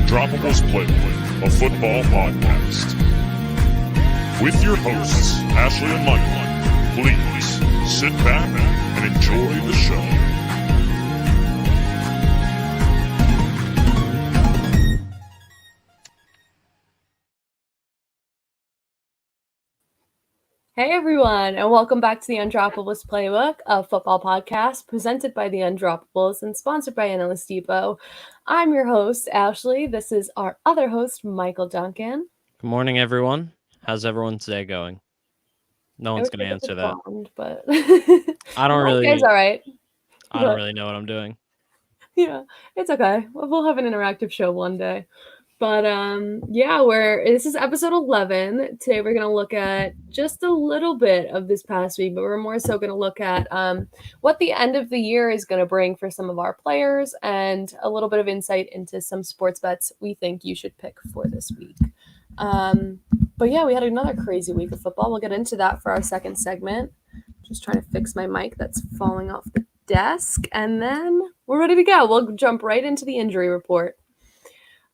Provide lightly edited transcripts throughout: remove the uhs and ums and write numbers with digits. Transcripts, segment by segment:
Undroppables Playbook, a football podcast. With your hosts, Ashley and Michael, please sit back and enjoy the show. Hey everyone, and welcome back to the Undroppables Playbook, a football podcast presented by the Undroppables and sponsored by Analyst Depot. I'm your host, Ashley. This is our other host, Michael Duncan. Good morning, everyone. How's everyone's day going? No one's going to answer that. But I don't really. It's all right. I don't really know what I'm doing. Yeah, it's okay. We'll have an interactive show one day. But this is episode 11. Today we're going to look at just a little bit of this past week, but we're more so going to look at what the end of the year is going to bring for some of our players and a little bit of insight into some sports bets we think you should pick for this week. But yeah, we had another crazy week of football. We'll get into that for our second segment. Just trying to fix my mic that's falling off the desk, and then we're ready to go. We'll jump right into the injury report.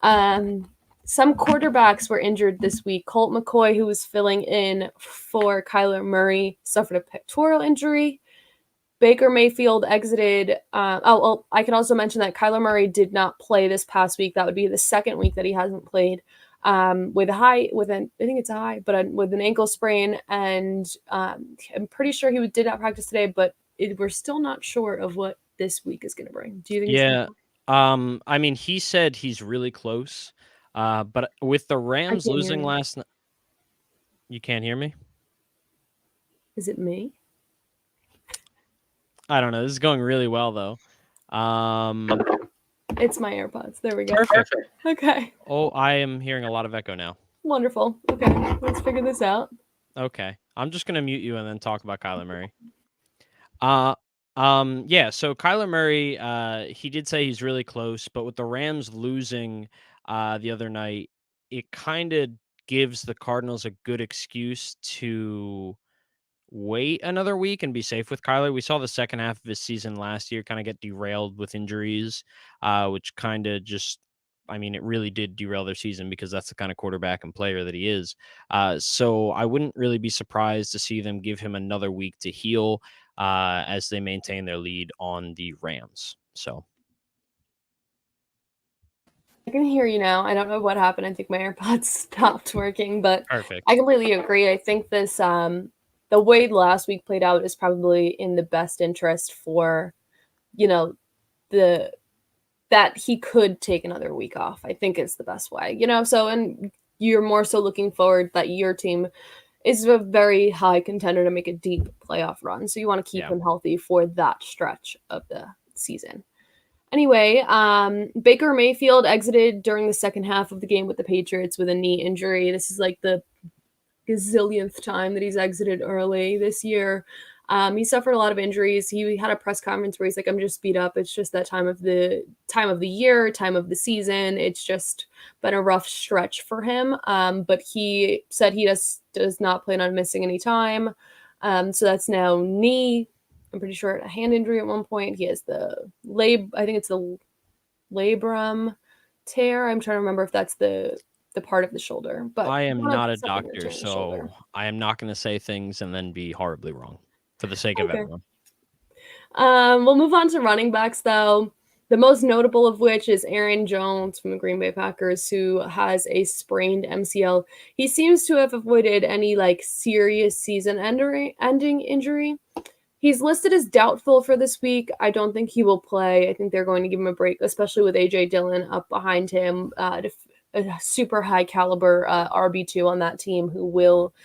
Some quarterbacks were injured this week. Colt McCoy, who was filling in for Kylo Murray, suffered a pectoral injury. Baker Mayfield exited. I can also mention that Kylo Murray did not play this past week. That would be the second week that he hasn't played. With an ankle sprain, and I'm pretty sure he did not practice today, but we're still not sure of what this week is going to bring. Do you think? Yeah. I mean, he said he's really close, but with the Rams losing last night, you can't hear me? Is it me? I don't know. This is going really well, though. It's my AirPods. There we go. Perfect. Okay. Oh, I am hearing a lot of echo now. Wonderful. Okay, let's figure this out. Okay. I'm just going to mute you and then talk about Kylo Murray. So Kyler Murray, he did say he's really close, but with the Rams losing the other night, it kind of gives the Cardinals a good excuse to wait another week and be safe with Kyler. We saw the second half of his season last year kind of get derailed with injuries, which kind of it really did derail their season because that's the kind of quarterback and player that he is. So I wouldn't really be surprised to see them give him another week to heal as they maintain their lead on the Rams. So I can hear you now. I don't know what happened. I think my AirPods stopped working, but perfect. I completely agree. I think this the way last week played out is probably in the best interest for, that he could take another week off. I think it's the best way, so, and you're more so looking forward that your team is a very high contender to make a deep playoff run. So you want to keep him healthy for that stretch of the season. Anyway, Baker Mayfield exited during the second half of the game with the Patriots with a knee injury. This is like the gazillionth time that he's exited early this year. He suffered a lot of injuries. He had a press conference where he's like, I'm just beat up. It's just that time of the year, time of the season. It's just been a rough stretch for him. But he said he does not plan on missing any time. So that's now knee. I'm pretty sure a hand injury at one point. He has the labrum tear. I'm trying to remember if that's the part of the shoulder. But I am not a doctor, so I am not going to say things and then be horribly wrong for the sake of everyone. We'll move on to running backs, though. The most notable of which is Aaron Jones from the Green Bay Packers, who has a sprained MCL. He seems to have avoided any serious season-ending injury. He's listed as doubtful for this week. I don't think he will play. I think they're going to give him a break, especially with A.J. Dillon up behind him, a super high caliber RB2 on that team who will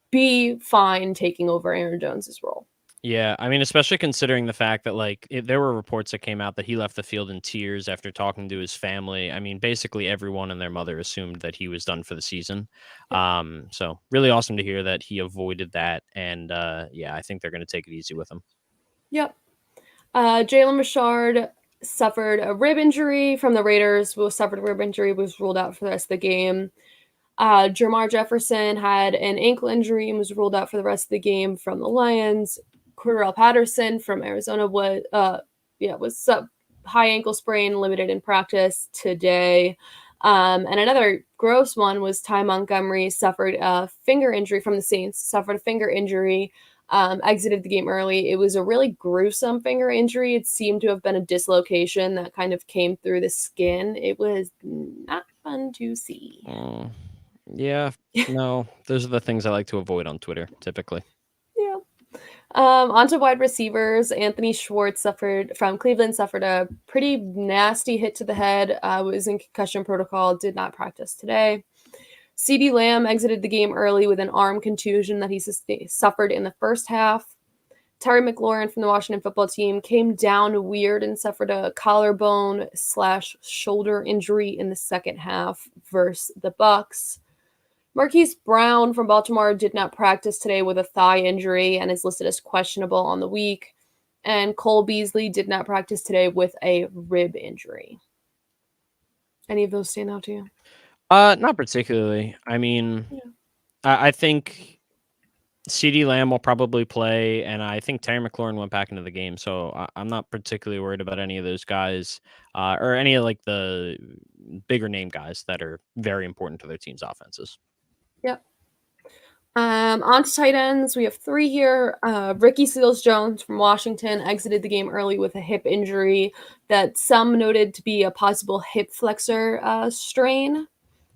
be fine taking over Aaron Jones's role. Yeah, especially considering the fact that there were reports that came out that he left the field in tears after talking to his family. Basically everyone and their mother assumed that he was done for the season. So really awesome to hear that he avoided that. And I think they're going to take it easy with him. Yep. Jalen Richard suffered a rib injury from the Raiders. Was ruled out for the rest of the game. Jermar Jefferson had an ankle injury and was ruled out for the rest of the game from the Lions. Cordarrelle Patterson from Arizona was high ankle sprain, limited in practice today. And another gross one was Ty Montgomery suffered a finger injury from the Saints, suffered a finger injury, exited the game early. It was a really gruesome finger injury. It seemed to have been a dislocation that kind of came through the skin. It was not fun to see. Yeah, no, those are the things I like to avoid on Twitter, typically. Yeah. Onto wide receivers. Anthony Schwartz from Cleveland suffered a pretty nasty hit to the head. Was in concussion protocol. Did not practice today. CeeDee Lamb exited the game early with an arm contusion that he suffered in the first half. Terry McLaurin from the Washington football team came down weird and suffered a collarbone/shoulder injury in the second half versus the Bucks. Marquise Brown from Baltimore did not practice today with a thigh injury and is listed as questionable on the week. And Cole Beasley did not practice today with a rib injury. Any of those stand out to you? Not particularly. I mean, I think CeeDee Lamb will probably play, and I think Terry McLaurin went back into the game, so I'm not particularly worried about any of those guys or any of like the bigger name guys that are very important to their team's offenses. Yep. On to tight ends, we have 3 here. Ricky Seals-Jones from Washington exited the game early with a hip injury that some noted to be a possible hip flexor strain.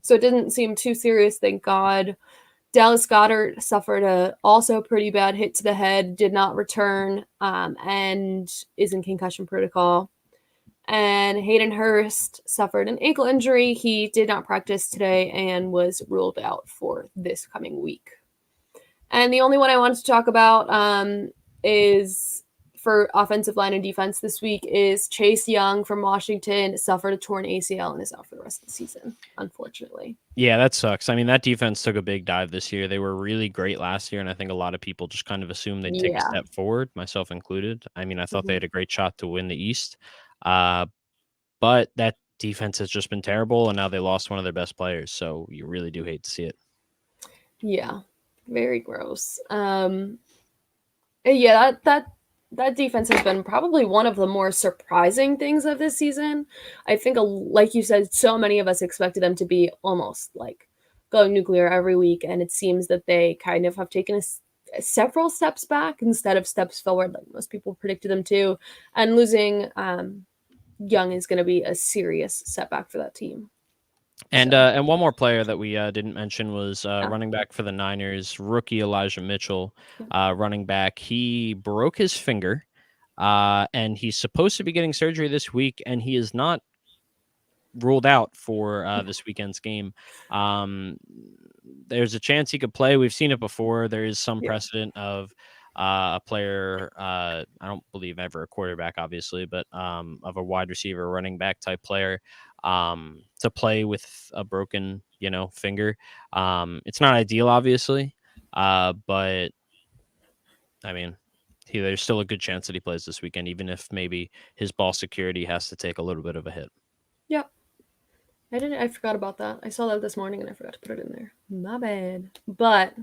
So it didn't seem too serious, thank God. Dallas Goedert suffered a also pretty bad hit to the head, did not return, and is in concussion protocol. And Hayden Hurst suffered an ankle injury. He did not practice today and was ruled out for this coming week. And the only one I wanted to talk about is for offensive line and defense this week is Chase Young from Washington suffered a torn ACL and is out for the rest of the season, unfortunately. Yeah, that sucks. I mean, that defense took a big dive this year. They were really great last year, and I think a lot of people just kind of assumed they'd take a step forward, myself included. I mean, I thought they had a great shot to win the East, but that defense has just been terrible, and now they lost one of their best players, so you really do hate to see it. Yeah, very gross. Yeah, that defense has been probably one of the more surprising things of this season. I think, like you said, so many of us expected them to be almost like going nuclear every week, and it seems that they kind of have taken several steps back instead of steps forward, like most people predicted them to. And losing Young is going to be a serious setback for that team. And one more player that we didn't mention was running back for the Niners, rookie Elijah Mitchell, running back. He broke his finger, and he's supposed to be getting surgery this week, and he is not ruled out for this weekend's game. There's a chance he could play. We've seen it before. There is some precedent of a player, I don't believe ever a quarterback, obviously, but of a wide receiver, running back type player to play with a broken, finger. It's not ideal, obviously, but I mean, there's still a good chance that he plays this weekend, even if maybe his ball security has to take a little bit of a hit. Yep. I forgot about that. I saw that this morning and I forgot to put it in there. My bad. But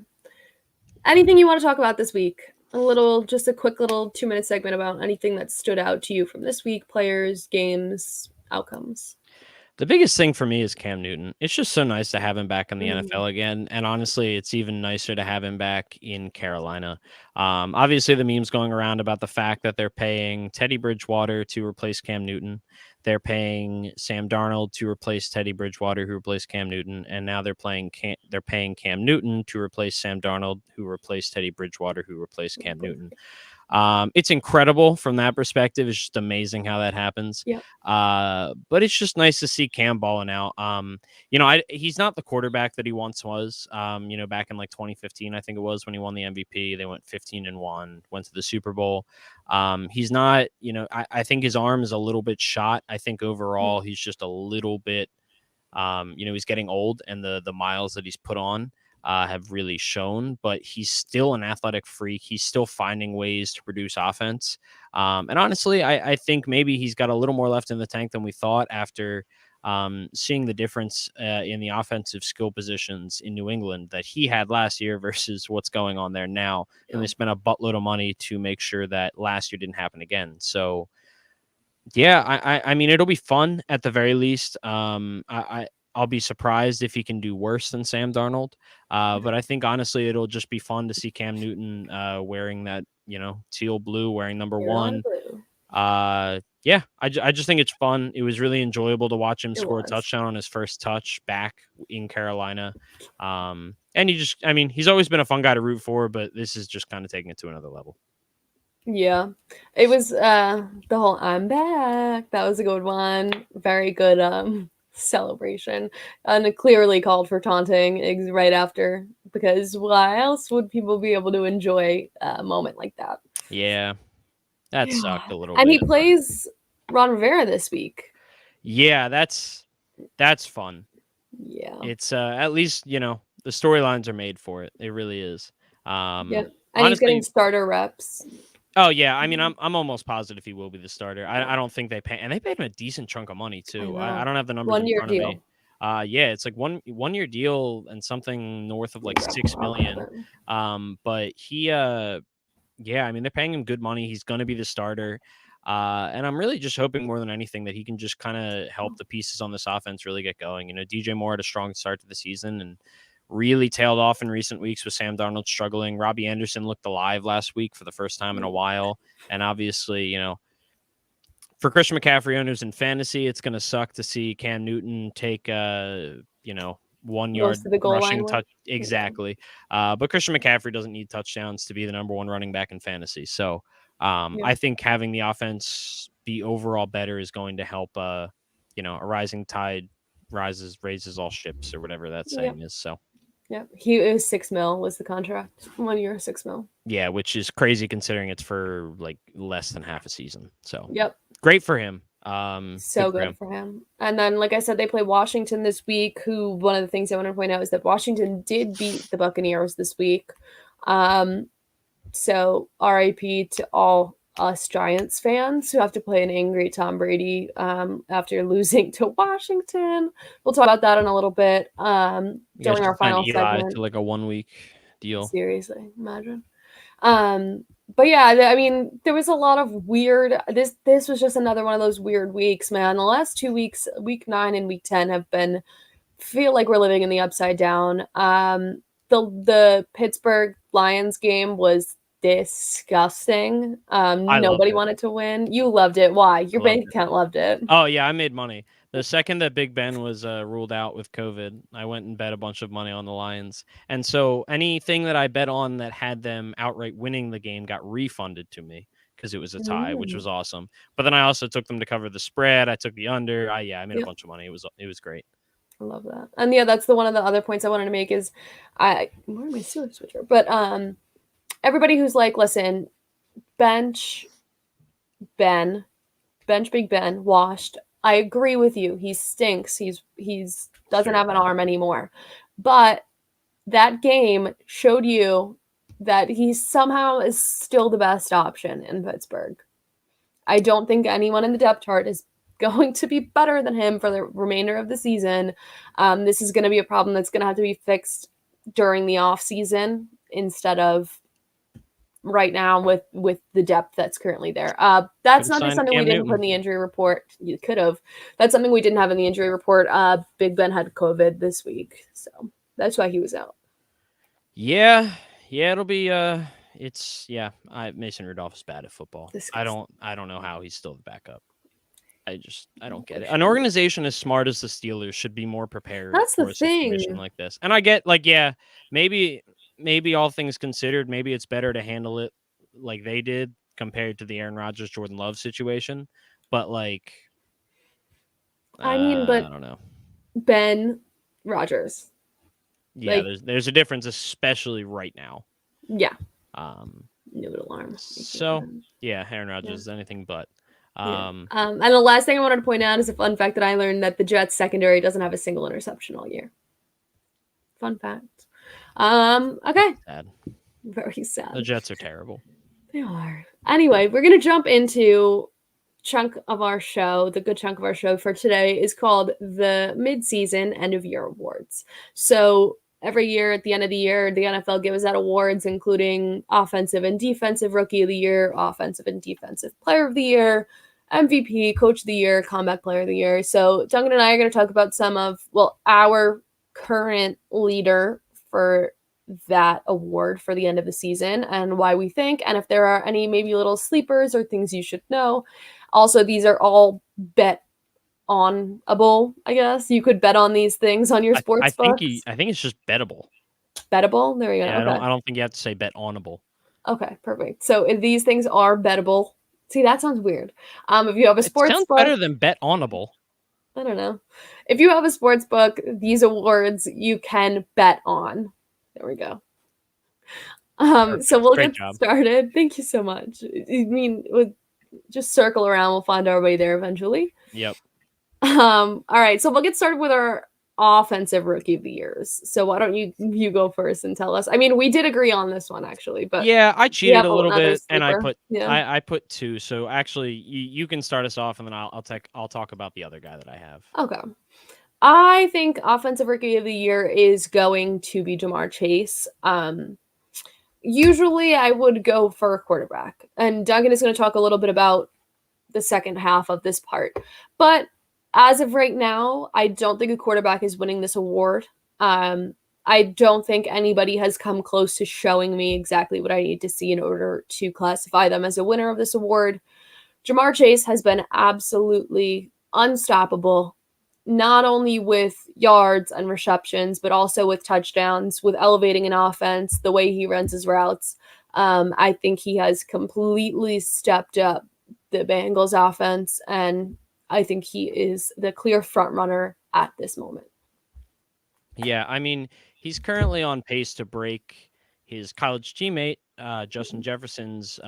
anything you want to talk about this week? Just a quick little 2-minute segment about anything that stood out to you from this week, players, games, outcomes. The biggest thing for me is Cam Newton. It's just so nice to have him back in the NFL again. And honestly, it's even nicer to have him back in Carolina. Obviously, the meme's going around about the fact that they're paying Teddy Bridgewater to replace Cam Newton. They're paying Sam Darnold to replace Teddy Bridgewater, who replaced Cam Newton. And now they're paying Cam Newton to replace Sam Darnold, who replaced Teddy Bridgewater, who replaced Cam Newton. It's incredible from that perspective. It's just amazing how that happens. Yep. But it's just nice to see Cam balling out. He's not the quarterback that he once was. Back in like 2015, I think it was when he won the MVP. They went 15-1, went to the Super Bowl. He's not, I think his arm is a little bit shot. I think overall he's just a little bit, he's getting old, and the miles that he's put on have really shown, but he's still an athletic freak. He's still finding ways to produce offense. And honestly, I think maybe he's got a little more left in the tank than we thought after seeing the difference in the offensive skill positions in New England that he had last year versus what's going on there now. Yeah. And they spent a buttload of money to make sure that last year didn't happen again. So, yeah, I mean, it'll be fun at the very least. I'll be surprised if he can do worse than Sam Darnold. But I think honestly, it'll just be fun to see Cam Newton wearing that, teal blue, wearing number Carolina 1. Blue. Yeah, I just think it's fun. It was really enjoyable to watch him It score a was. touchdown on his first touch back in Carolina. And he's always been a fun guy to root for, but this is just kind of taking it to another level. Yeah, it was the whole "I'm back." That was a good one. Very good celebration, and it clearly called for taunting right after, because why else would people be able to enjoy a moment like that? Yeah, that sucked a little And bit. he plays Ron Rivera this week. Yeah, that's fun. Yeah, It's at least the storylines are made for it. It really is. yeah, and Honestly, he's getting starter reps. Oh yeah, I mean, I'm almost positive he will be the starter. I don't think they paid him a decent chunk of money too. I don't have the numbers in 1 year front of deal. me. Yeah, it's like one year deal and something north of like 6 million. But he yeah, I mean, they're paying him good money. He's going to be the starter. And I'm really just hoping more than anything that he can just kind of help the pieces on this offense really get going. DJ Moore had a strong start to the season and really tailed off in recent weeks with Sam Darnold struggling. Robbie Anderson looked alive last week for the first time in a while. And obviously, for Christian McCaffrey owners in fantasy, it's going to suck to see Cam Newton take, 1 yard Most of the goal rushing line touch. work. Exactly. But Christian McCaffrey doesn't need touchdowns to be the number 1 running back in fantasy. So I think having the offense be overall better is going to help, a rising tide raises all ships, or whatever that saying is. So. Yeah, it was $6 million was the contract. 1 year, $6 million. Yeah, which is crazy considering it's for like less than half a season. So great for him. So good for him. And then, like I said, they play Washington this week. Who one of the things I want to point out is that Washington did beat the Buccaneers this week. So RIP to all us Giants fans who have to play an angry Tom Brady after losing to Washington. We'll talk about that in a little bit during our final segment. To like a 1 week deal. Seriously, imagine. But yeah, I mean, there was a lot of weird. This was just another one of those weird weeks, man. The last 2 weeks, week 9 and week 10, feel like we're living in the upside down. The Pittsburgh Lions game was disgusting. Nobody wanted to win. You loved it. Why? Your bank account loved it. Oh yeah, I made money. The second that Big Ben was ruled out with COVID, I went and bet a bunch of money on the Lions. And so anything that I bet on that had them outright winning the game got refunded to me because it was a tie, which was awesome. But then I also took them to cover the spread. I took the under. I made a bunch of money. It was great. I love that. And yeah, that's one of the other points I wanted to make is where am I Steelers switcher? But everybody who's like, listen, bench Big Ben, washed. I agree with you. He stinks. He's doesn't have an arm anymore. But that game showed you that he somehow is still the best option in Pittsburgh. I don't think anyone in the depth chart is going to be better than him for the remainder of the season. This is going to be a problem that's going to have to be fixed during the off season instead of right now with the depth that's currently there. That's not something we didn't put in the injury report. You could have. That's something we didn't have in the injury report. Big Ben had COVID this week, so that's why he was out. Yeah, it'll be Mason Rudolph is bad at football. I don't know how he's still the backup. I don't get it. An organization as smart as the Steelers should be more prepared for a situation like this. And I get maybe all things considered, maybe it's better to handle it like they did compared to the Aaron Rodgers, Jordan Love situation. But I don't know. Ben Rodgers. Yeah, there's a difference, especially right now. Yeah. No alarm. So yeah, Aaron Rodgers is anything but. And the last thing I wanted to point out is a fun fact that I learned that the Jets secondary doesn't have a single interception all year. Fun fact. Okay. Sad. Very sad. The Jets are terrible. They are. Anyway, we're going to jump into chunk of our show. The good chunk of our show for today is called the mid-season end of year awards. So every year at the end of the year, the NFL gives out awards, including offensive and defensive rookie of the year, offensive and defensive player of the year, MVP, Coach of the Year, Comeback Player of the Year. So Duncan and I are going to talk about some of, our current leader for that award for the end of the season and why we think, and if there are any maybe little sleepers or things you should know. Also, these are all bet onable, I guess. You could bet on these things on your sports books. I think it's just bettable. Bettable? There we go. Yeah, Okay. I don't think you have to say bet onable. Okay, perfect. So if these things are bettable. See, that sounds weird. If you have a sports It sounds book, better than bet onable. I don't know. If you have a sports book, these awards you can bet on. There we go. So we'll Great get job. started. Thank you so much. I mean, we'll just circle around. We'll find our way there eventually. Yep. All right. So we'll get started with our offensive rookie of the years. So why don't you go first and tell us? I mean, we did agree on this one actually, but yeah, I cheated a little bit, and I sleeper. put two. So actually, you can start us off, and then I'll talk about the other guy that I have. Okay. I think offensive rookie of the year is going to be Ja'Marr Chase. Usually I would go for a quarterback, and Duncan is going to talk a little bit about the second half of this part. But as of right now, I don't think a quarterback is winning this award. I don't think anybody has come close to showing me exactly what I need to see in order to classify them as a winner of this award. Ja'Marr Chase has been absolutely unstoppable, not only with yards and receptions, but also with touchdowns, with elevating an offense, the way he runs his routes. I think he has completely stepped up the Bengals offense, and I think he is the clear front runner at this moment. Yeah, I mean, he's currently on pace to break his college teammate, Justin Jefferson's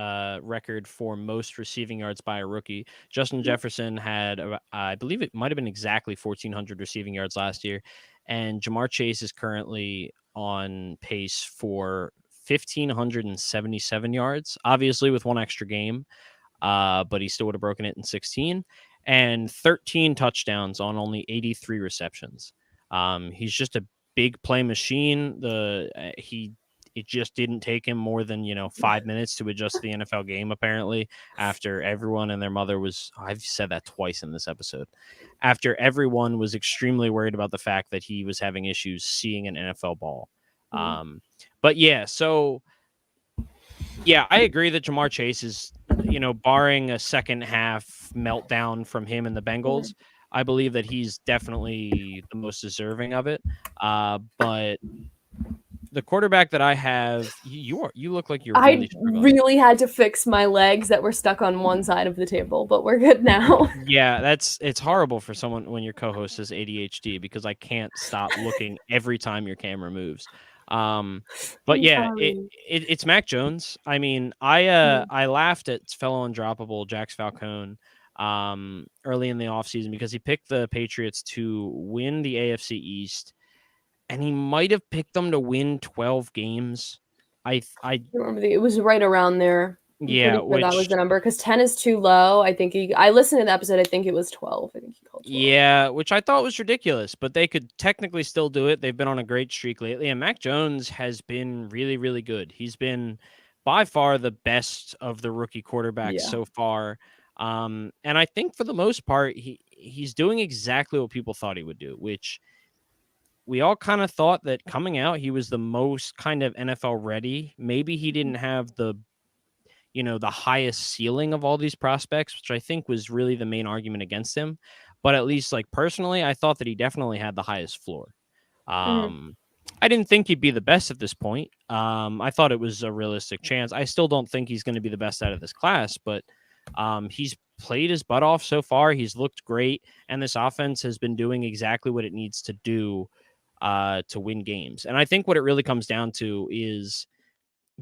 record for most receiving yards by a rookie. Justin Jefferson had, I believe it might have been exactly 1,400 receiving yards last year. And Ja'Marr Chase is currently on pace for 1,577 yards, obviously with one extra game, but he still would have broken it in 16. And 13 touchdowns on only 83 receptions. He's just a big play machine. It just didn't take him more than 5 minutes to adjust the NFL game. Apparently, after everyone and their mother was, I've said that twice in this episode. After everyone was extremely worried about the fact that he was having issues seeing an NFL ball. But yeah, so yeah, I agree that Ja'Marr Chase is, barring a second half meltdown from him and the Bengals, I believe that he's definitely the most deserving of it. But the quarterback that I have, you look like you're really struggling. I really had to fix my legs that were stuck on one side of the table, but we're good now. Yeah, it's horrible for someone when your co-host has ADHD because I can't stop looking every time your camera moves. But yeah, it's Mac Jones. I mean, I laughed at fellow Undroppable Jax Falcone early in the offseason because he picked the Patriots to win the AFC East, and he might have picked them to win 12 games. I remember it was right around there. Yeah, that was the number because 10 is too low. I think I listened to the episode. I think it was 12. I think he called 12. Yeah, which I thought was ridiculous, but they could technically still do it. They've been on a great streak lately, and Mac Jones has been really, really good. He's been by far the best of the rookie quarterbacks so far. And I think for the most part, he's doing exactly what people thought he would do, which we all kind of thought that coming out, he was the most kind of NFL ready. Maybe he didn't have the highest ceiling of all these prospects, which I think was really the main argument against him. But at least personally, I thought that he definitely had the highest floor. I didn't think he'd be the best at this point. I thought it was a realistic chance. I still don't think he's going to be the best out of this class, but he's played his butt off so far. He's looked great. And this offense has been doing exactly what it needs to do to win games. And I think what it really comes down to is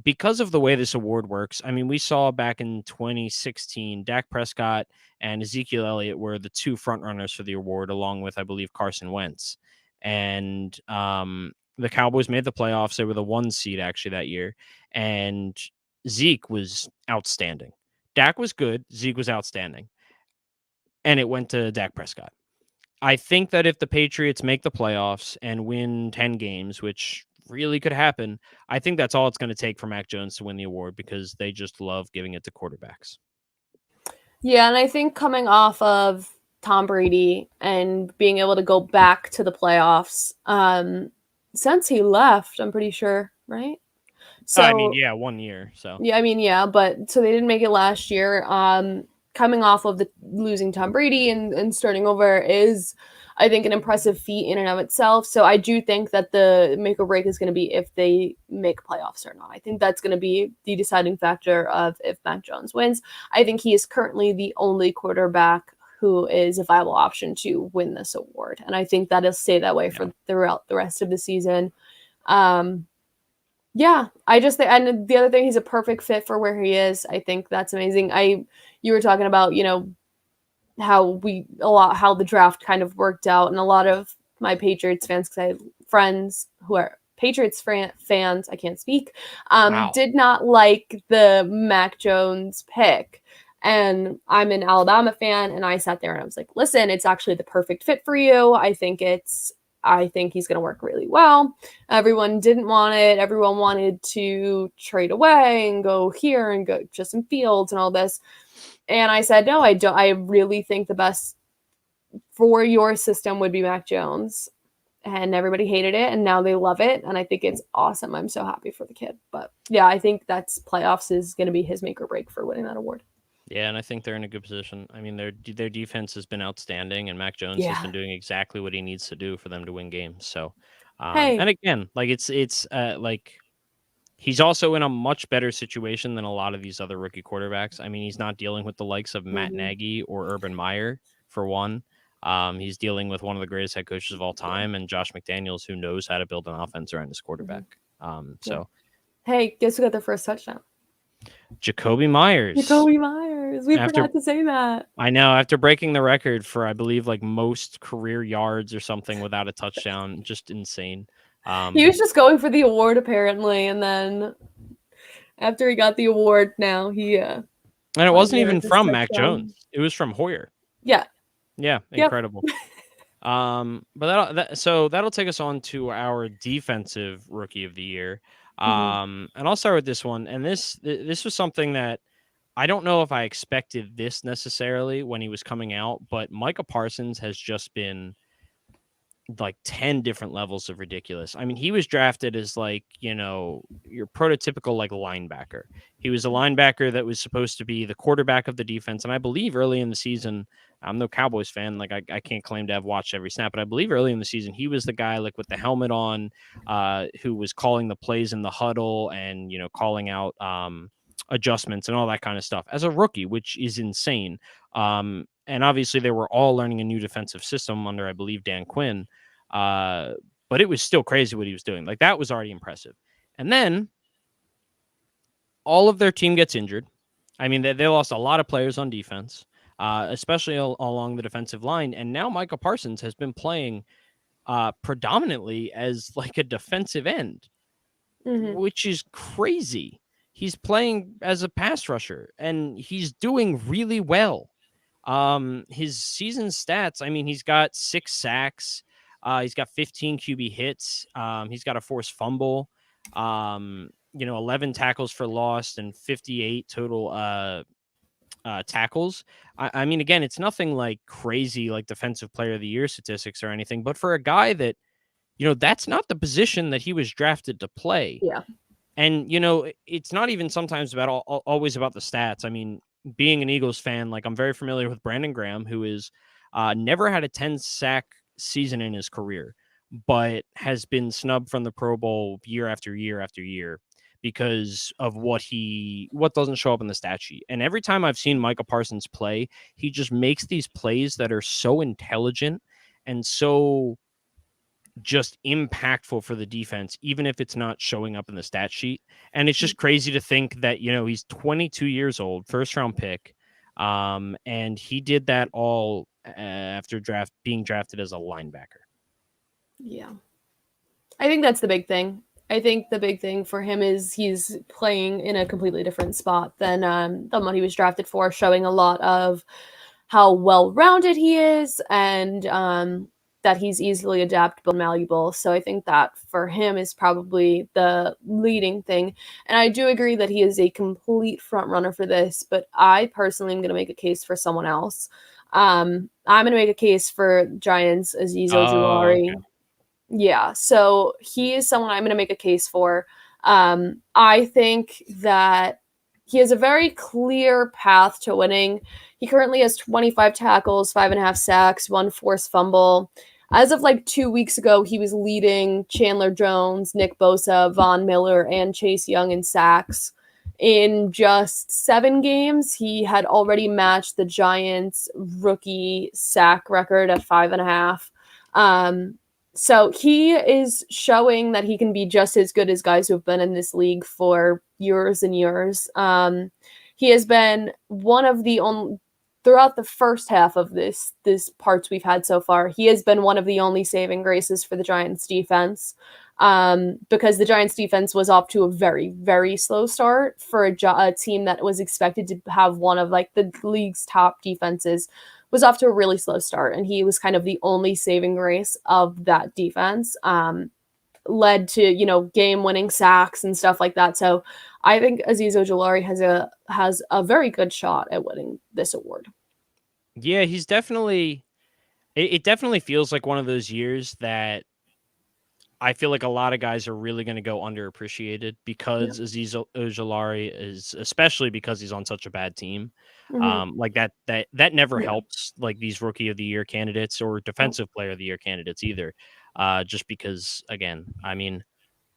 because of the way this award works. I mean, we saw back in 2016, Dak Prescott and Ezekiel Elliott were the two frontrunners for the award, along with, I believe, Carson Wentz. And the Cowboys made the playoffs. They were the 1 seed actually that year. And Zeke was outstanding. Dak was good. Zeke was outstanding. And it went to Dak Prescott. I think that if the Patriots make the playoffs and win 10 games, which really could happen, I think that's all it's going to take for Mac Jones to win the award because they just love giving it to quarterbacks. Yeah, and I think coming off of Tom Brady and being able to go back to the playoffs, since he left, I'm pretty sure, right? I mean, So yeah, 1 year. So yeah, I mean, yeah, but so they didn't make it last year. Coming off of the losing Tom Brady and starting over is, I think, an impressive feat in and of itself. So I do think that the make or break is going to be if they make playoffs or not. I think that's going to be the deciding factor of if Mac Jones wins. I think he is currently the only quarterback who is a viable option to win this award, and I think that'll stay that way yeah. for throughout the rest of the season. Um, yeah, I just think, and the other thing, he's a perfect fit for where he is. I think that's amazing. You were talking about, how how the draft kind of worked out, and a lot of my Patriots fans, because I have friends who are Patriots fans, I can't speak, Wow. did not like the Mac Jones pick. And I'm an Alabama fan, and I sat there and I was like, listen, it's actually the perfect fit for you. I think he's going to work really well. Everyone didn't want it. Everyone wanted to trade away and go here and go Justin Fields and all this. And I said, no, I don't. I really think the best for your system would be Mac Jones. And everybody hated it, and now they love it. And I think it's awesome. I'm so happy for the kid. But yeah, I think that's playoffs is going to be his make or break for winning that award. Yeah, and I think they're in a good position. I mean, their defense has been outstanding, and Mac Jones has been doing exactly what he needs to do for them to win games. So, Hey. and again, like it's like he's also in a much better situation than a lot of these other rookie quarterbacks. I mean, he's not dealing with the likes of Matt Nagy or Urban Meyer, for one. He's dealing with one of the greatest head coaches of all time, and Josh McDaniels, who knows how to build an offense around his quarterback. So, hey, guess who got their first touchdown? Jacoby Myers. Jacoby Myers. We forgot to say that. I know. After breaking the record for, I believe, like most career yards or something without a touchdown, just insane. He was just going for the award apparently, and then after he got the award, now he and it wasn't even from Mac Jones. It was from Hoyer. Yeah. Yeah, incredible. But that'll take us on to our defensive rookie of the year. And I'll start with this one. And this was something that I don't know if I expected this necessarily when he was coming out, but Micah Parsons has just been like 10 different levels of ridiculous. I mean, he was drafted as like, your prototypical like linebacker. He was a linebacker that was supposed to be the quarterback of the defense. And I believe early in the season, I'm no Cowboys fan. Like I can't claim to have watched every snap, but I believe early in the season, he was the guy like with the helmet on, who was calling the plays in the huddle and, calling out adjustments and all that kind of stuff as a rookie, which is insane. And obviously they were all learning a new defensive system under, I believe, Dan Quinn. But it was still crazy what he was doing. Like that was already impressive. And then all of their team gets injured. I mean, they lost a lot of players on defense, especially along the defensive line. And now Micah Parsons has been playing predominantly as like a defensive end, which is crazy. He's playing as a pass rusher and he's doing really well. His season stats, I mean, he's got 6 sacks. He's got 15 QB hits. He's got a forced fumble. 11 tackles for loss and 58 total tackles. I mean, again, it's nothing like crazy like defensive player of the year statistics or anything, but for a guy that, that's not the position that he was drafted to play. Yeah. And, it's not even sometimes always about the stats. I mean, being an Eagles fan, like I'm very familiar with Brandon Graham, who is never had a 10-sack season in his career, but has been snubbed from the Pro Bowl year after year after year because of what doesn't show up in the stat sheet. And every time I've seen Micah Parsons play, he just makes these plays that are so intelligent and so just impactful for the defense, even if it's not showing up in the stat sheet. And it's just crazy to think that, he's 22 years old, first round pick. And he did that all after being drafted as a linebacker. Yeah. I think that's the big thing. I think the big thing for him is he's playing in a completely different spot than what he was drafted for, showing a lot of how well-rounded he is and that he's easily adaptable and malleable. So I think that for him is probably the leading thing. And I do agree that he is a complete front runner for this, but I personally am going to make a case for someone else. I'm going to make a case for Giants Azeez Ojulari. Okay. Yeah, so he is someone I'm going to make a case for. I think that he has a very clear path to winning. He currently has 25 tackles, 5.5 sacks, 1 forced fumble. As of like 2 weeks ago, he was leading Chandler Jones, Nick Bosa, Von Miller, and Chase Young in sacks. In just 7 games, he had already matched the Giants' rookie sack record at 5.5. So he is showing that he can be just as good as guys who have been in this league for years and years. He has been one of the only, throughout the first half of this parts we've had so far, he has been one of the only saving graces for the Giants defense. Because the Giants defense was off to a very, very slow start for a team that was expected to have one of like the league's top defenses, was off to a really slow start. And he was kind of the only saving grace of that defense, led to, game winning sacks and stuff like that. So I think Azeez Ojulari has a very good shot at winning this award. Yeah, he's definitely, it definitely feels like one of those years that I feel like a lot of guys are really going to go underappreciated because Azeez Ojulari is, especially because he's on such a bad team. Like that never helps like these rookie of the year candidates or defensive player of the year candidates either. Just because, again, I mean,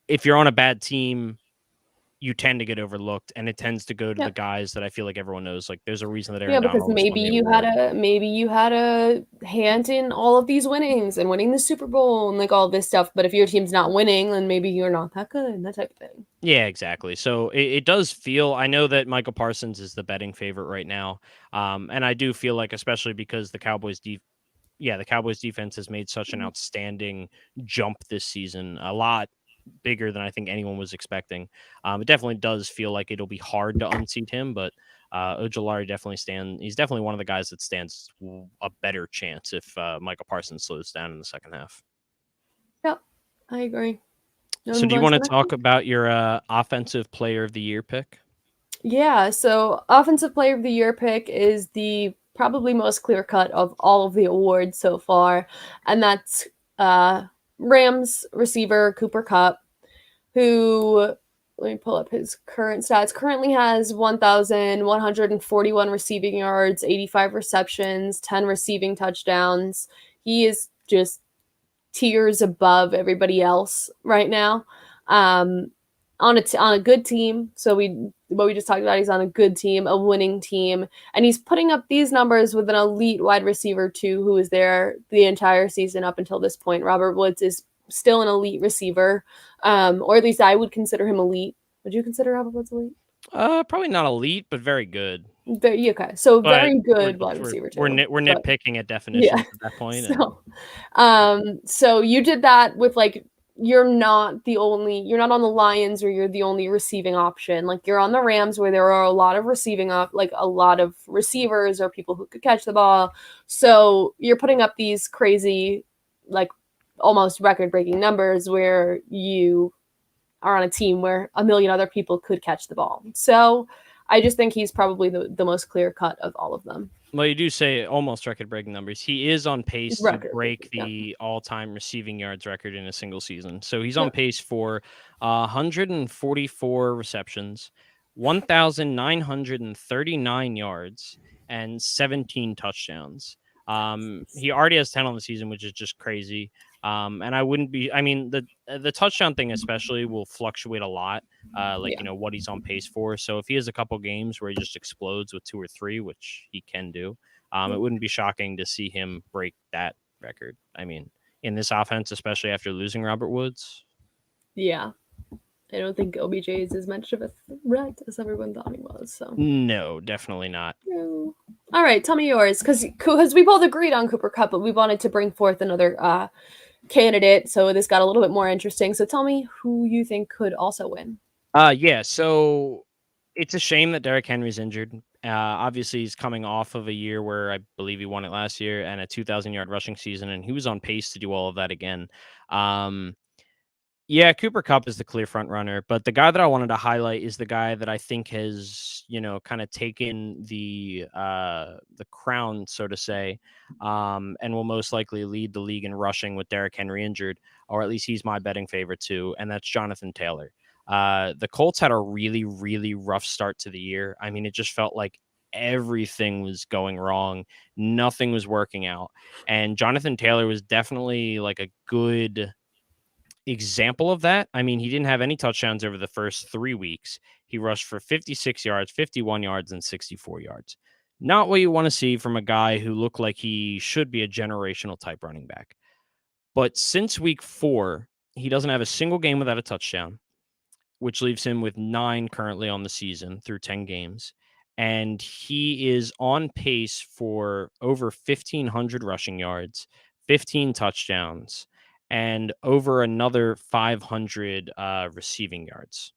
if you're on a bad team, you tend to get overlooked, and it tends to go to the guys that I feel like everyone knows. Like, there's a reason that Aaron because Donald maybe you had a hand in all of these winnings and winning the Super Bowl and like all this stuff. But if your team's not winning, then maybe you're not that good, that type of thing. Yeah, exactly. So it does feel. I know that Micah Parsons is the betting favorite right now, and I do feel like, especially because the Cowboys defense has made such an outstanding jump this season, a lot bigger than I think anyone was expecting. It definitely does feel like it'll be hard to unseat him, but Ojulari he's definitely one of the guys that stands a better chance if Micah Parsons slows down in the second half. Yep, I agree. So do you want to talk about your offensive player of the year pick? Yeah, so offensive player of the year pick is the probably most clear cut of all of the awards so far, and that's Rams receiver Cooper Kupp, who, let me pull up his current stats, currently has 1,141 receiving yards, 85 receptions, 10 receiving touchdowns. He is just tiers above everybody else right now. On a good team. So what we just talked about, he's on a good team, a winning team, and he's putting up these numbers with an elite wide receiver too, who was there the entire season up until this point. Robert Woods is still an elite receiver, or at least I would consider him elite. Would you consider Robert Woods elite? Probably not elite, but very good. Okay, so very good wide receiver too. We're nitpicking at definitions at that point. So you did that with like, you're not on the Lions where you're the only receiving option. Like, you're on the Rams where there are a lot of a lot of receivers or people who could catch the ball. So you're putting up these crazy, like almost record-breaking numbers where you are on a team where a million other people could catch the ball. So I just think he's probably the most clear cut of all of them. Well, you do say almost record-breaking numbers. He is on pace to break the all-time receiving yards record in a single season. So he's on pace for 144 receptions, 1,939 yards, and 17 touchdowns. He already has 10 on the season, which is just crazy. And the touchdown thing especially will fluctuate a lot, what he's on pace for. So if he has a couple games where he just explodes with 2 or 3, which he can do, it wouldn't be shocking to see him break that record. I mean, in this offense, especially after losing Robert Woods. Yeah. I don't think OBJ is as much of a threat as everyone thought he was. So no, definitely not. No. All right, tell me yours, because we both agreed on Cooper Kupp, but we wanted to bring forth another candidate, so this got a little bit more interesting. So tell me who you think could also win. So it's a shame that Derrick Henry's injured. Obviously, he's coming off of a year where I believe he won it last year and a 2,000-yard rushing season, and he was on pace to do all of that again. Yeah, Cooper Kupp is the clear front runner, but the guy that I wanted to highlight is the guy that I think has, kind of taken the crown, so to say, and will most likely lead the league in rushing with Derrick Henry injured, or at least he's my betting favorite too, and that's Jonathan Taylor. The Colts had a really, really rough start to the year. I mean, it just felt like everything was going wrong. Nothing was working out. And Jonathan Taylor was definitely like a good example of that. I mean, he didn't have any touchdowns over the first 3 weeks. He rushed for 56 yards, 51 yards, and 64 yards. Not what you want to see from a guy who looked like he should be a generational type running back. But since week 4, he doesn't have a single game without a touchdown, which leaves him with 9 currently on the season through 10 games. And he is on pace for over 1,500 rushing yards, 15 touchdowns, and over another 500 receiving yards.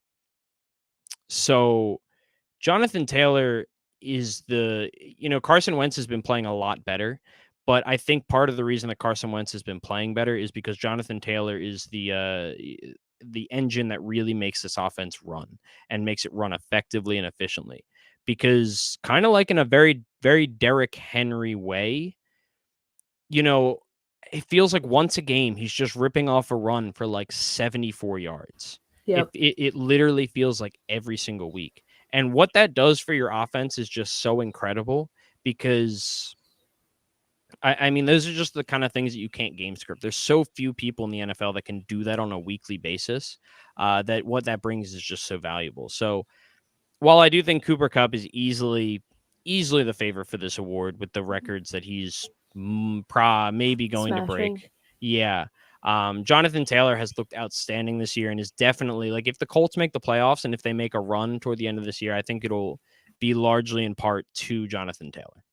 So Jonathan Taylor is Carson Wentz has been playing a lot better, but I think part of the reason that Carson Wentz has been playing better is because Jonathan Taylor is the engine that really makes this offense run and makes it run effectively and efficiently. Because kind of like in a very, very Derrick Henry way, it feels like once a game he's just ripping off a run for like 74 yards. Yep. It literally feels like every single week. And what that does for your offense is just so incredible because, I mean, those are just the kind of things that you can't game script. There's so few people in the NFL that can do that on a weekly basis, that what that brings is just so valuable. So while I do think Cooper Kupp is easily the favorite for this award with the records that he's maybe going to Smashing. break. Yeah. Jonathan Taylor has looked outstanding this year and is definitely, like, if the Colts make the playoffs and if they make a run toward the end of this year, I think it'll be largely in part to Jonathan Taylor.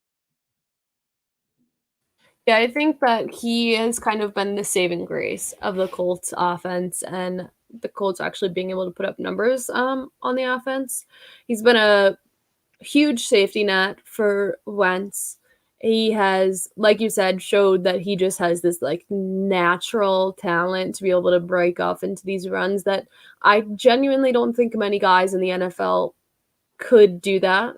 Yeah, I think that he has kind of been the saving grace of the Colts offense and the Colts actually being able to put up numbers on the offense. He's been a huge safety net for Wentz. He has, like you said, showed that he just has this like natural talent to be able to break off into these runs that I genuinely don't think many guys in the NFL could do that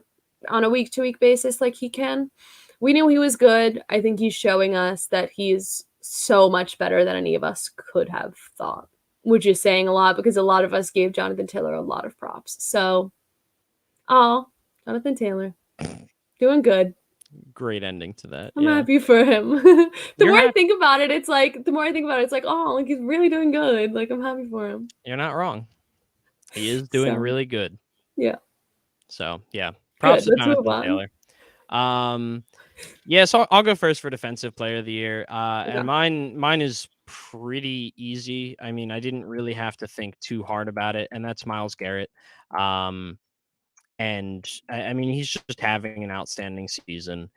on a week-to-week basis like he can. We knew he was good. I think he's showing us that he's so much better than any of us could have thought, which is saying a lot because a lot of us gave Jonathan Taylor a lot of props. So, Jonathan Taylor, doing good. Great ending to that. I'm happy for him. The You're more I happy. think about it, it's like oh, like he's really doing good. Like I'm happy for him. You're not wrong. He is doing really good. Yeah. So yeah, props to Let's move Jonathan on. Taylor. Yeah, so I'll go first for Defensive Player of the Year. Okay. And mine is pretty easy. I mean, I didn't really have to think too hard about it, and that's Myles Garrett. And I mean, he's just having an outstanding season.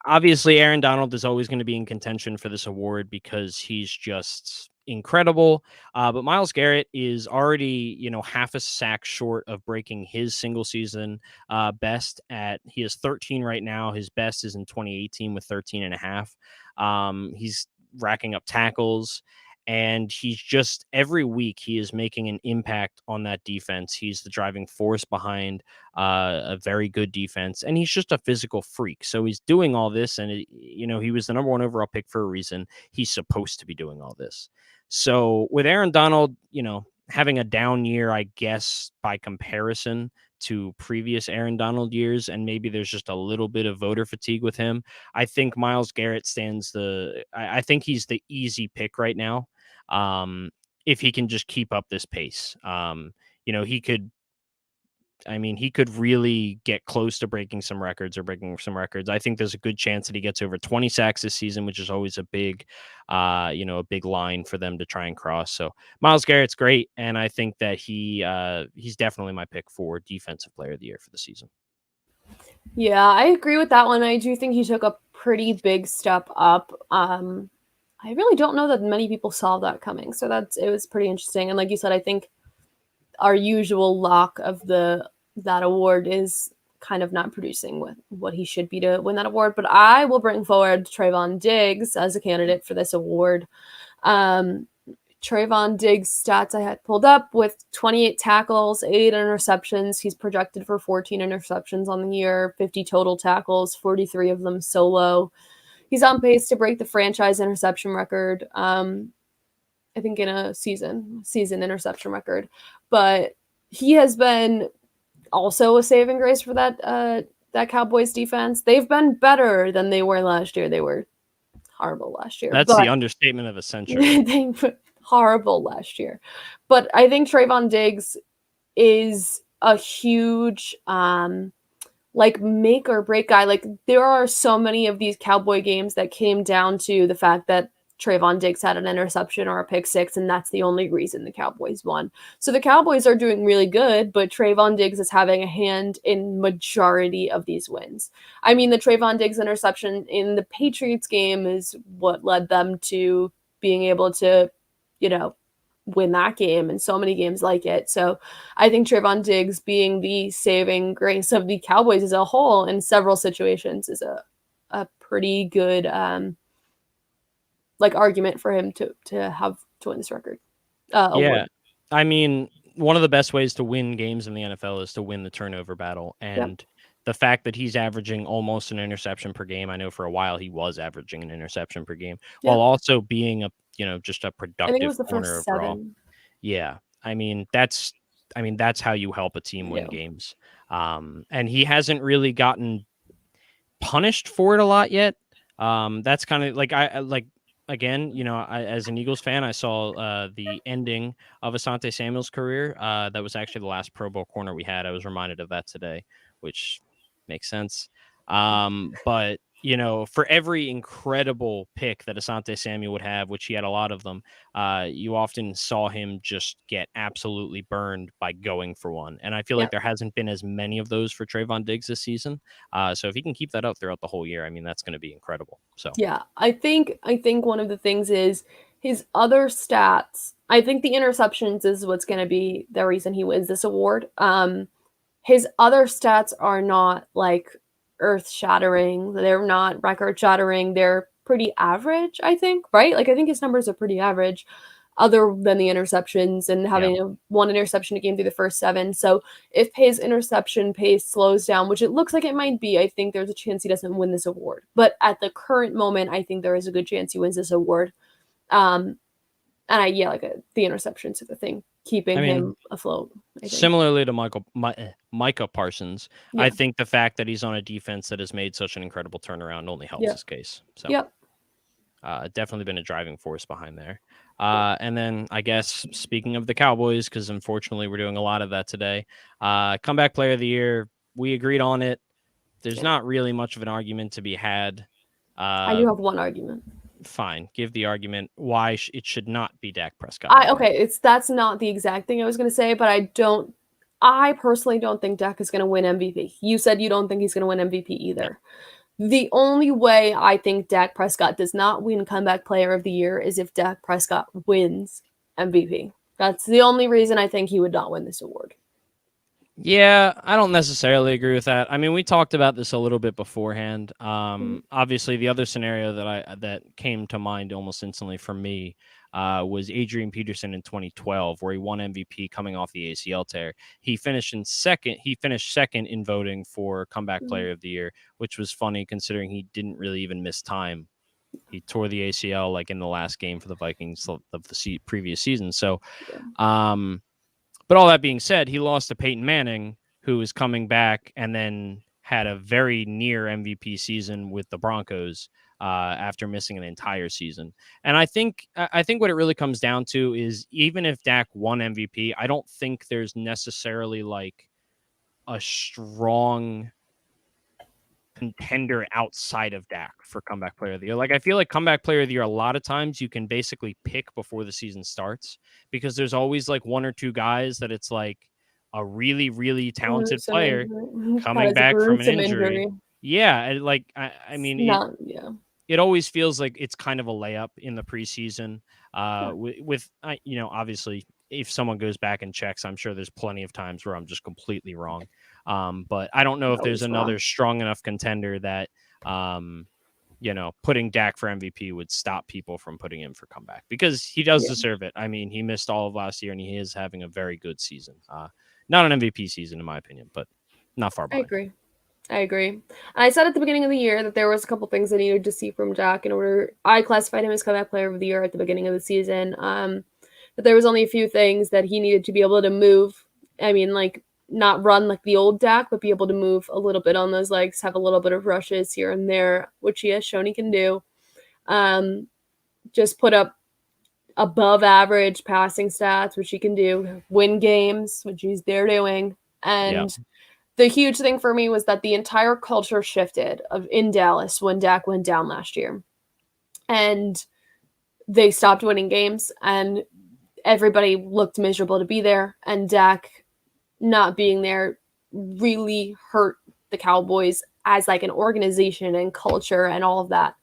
Obviously, Aaron Donald is always going to be in contention for this award because he's just incredible. But Myles Garrett is already, half a sack short of breaking his single season best he has 13 right now. His best is in 2018 with 13 and a half. He's racking up tackles. And he's just every week he is making an impact on that defense. He's the driving force behind a very good defense, and he's just a physical freak. So he's doing all this, and he was the number 1 overall pick for a reason. He's supposed to be doing all this. So with Aaron Donald, having a down year, I guess by comparison to previous Aaron Donald years, and maybe there's just a little bit of voter fatigue with him. I think Myles Garrett I think he's the easy pick right now. If he can just keep up this pace, he could really get close to breaking some records. I think there's a good chance that he gets over 20 sacks this season, which is always a big line for them to try and cross. So Myles Garrett's great. And I think that he's definitely my pick for Defensive Player of the Year for the season. Yeah, I agree with that one. I do think he took a pretty big step up. I really don't know that many people saw that coming. So it was pretty interesting. And like you said, I think our usual lock of the that award is kind of not producing what he should be to win that award. But I will bring forward Trayvon Diggs as a candidate for this award. Trayvon Diggs stats I had pulled up with 28 tackles, 8 interceptions. He's projected for 14 interceptions on the year, 50 total tackles, 43 of them solo. He's on pace to break the franchise interception record. I think in a season interception record. But he has been also a saving grace for that Cowboys defense. They've been better than they were last year. They were horrible last year. That's the understatement of a century. They were horrible last year. But I think Trayvon Diggs is a huge like make or break guy. Like there are so many of these Cowboy games that came down to the fact that Trayvon Diggs had an interception or a pick six, and that's the only reason the Cowboys won. So the Cowboys are doing really good, but Trayvon Diggs is having a hand in majority of these wins. I mean, the Trayvon Diggs interception in the Patriots game is what led them to being able to, win that game and so many games like it. So I think Trayvon Diggs being the saving grace of the Cowboys as a whole in several situations is a pretty good argument for him to win this record. Yeah. I mean, one of the best ways to win games in the NFL is to win the turnover battle. And the fact that he's averaging almost an interception per game, I know for a while he was averaging an interception per game, while also being just a productive corner overall. Yeah. I mean, that's how you help a team win games. And he hasn't really gotten punished for it a lot yet. That's kind of like again, as an Eagles fan, I saw the ending of Asante Samuel's career. That was actually the last Pro Bowl corner we had. I was reminded of that today, which makes sense. But, for every incredible pick that Asante Samuel would have, which he had a lot of them, you often saw him just get absolutely burned by going for one. And I feel like there hasn't been as many of those for Trayvon Diggs this season. So if he can keep that up throughout the whole year, I mean, that's going to be incredible. So yeah, I think one of the things is his other stats. I think the interceptions is what's going to be the reason he wins this award. His other stats are not like earth-shattering. They're not record-shattering. They're pretty average, I think, right? Like, I think his numbers are pretty average other than the interceptions and having one interception a game through the first 7. So if his interception pace slows down, which it looks like it might be, I think there's a chance he doesn't win this award. But at the current moment, I think there is a good chance he wins this award. The interceptions are the thing keeping him afloat. Similarly to Micah Parsons, I think the fact that he's on a defense that has made such an incredible turnaround only helps his case. So, definitely been a driving force behind there. And then I guess speaking of the Cowboys, because unfortunately we're doing a lot of that today, comeback player of the year, we agreed on it. There's not really much of an argument to be had. I do have one argument. Fine, give the argument why it should not be Dak Prescott. That's not the exact thing I was going to say, but I personally don't think Dak is going to win MVP. You said you don't think he's going to win MVP either. Yeah. The only way I think Dak Prescott does not win comeback player of the year is if Dak Prescott wins MVP. That's the only reason I think he would not win this award. Yeah, I don't necessarily agree with that. I mean, we talked about this a little bit beforehand. Obviously, the other scenario that came to mind almost instantly for me was Adrian Peterson in 2012, where he won MVP coming off the ACL tear. He finished second in voting for comeback player of the year, which was funny considering he didn't really even miss time. He tore the ACL like in the last game for the Vikings of the previous season. So, but all that being said, he lost to Peyton Manning, who is coming back and then had a very near MVP season with the Broncos after missing an entire season. And I think what it really comes down to is even if Dak won MVP, I don't think there's necessarily like a strong contender outside of Dak for comeback player of the year. Like, I feel like comeback player of the year, a lot of times you can basically pick before the season starts because there's always like one or two guys that it's like a really, really talented player coming back from an injury. Yeah. I mean, it always feels like it's kind of a layup in the preseason obviously if someone goes back and checks, I'm sure there's plenty of times where I'm just completely wrong. But I don't know if No, there's he's another wrong. strong enough contender that, putting Dak for MVP would stop people from putting him for comeback, because he does Yeah. deserve it. I mean, he missed all of last year and he is having a very good season. Not an MVP season in my opinion, but not far I behind. agree. And I said at the beginning of the year that there was a couple things I needed to see from Dak in order. I classified him as comeback player of the year at the beginning of the season. But there was only a few things that he needed to be able to move. I mean, like, not run like the old Dak, but be able to move a little bit on those legs, have a little bit of rushes here and there, which he has shown he can do. Just put up above average passing stats, which he can do. Win games, which he's there doing. Yeah. And the huge thing for me was that the entire culture shifted in Dallas when Dak went down last year. And they stopped winning games, and everybody looked miserable to be there. And Dak not being there really hurt the Cowboys as like an organization and culture and all of that.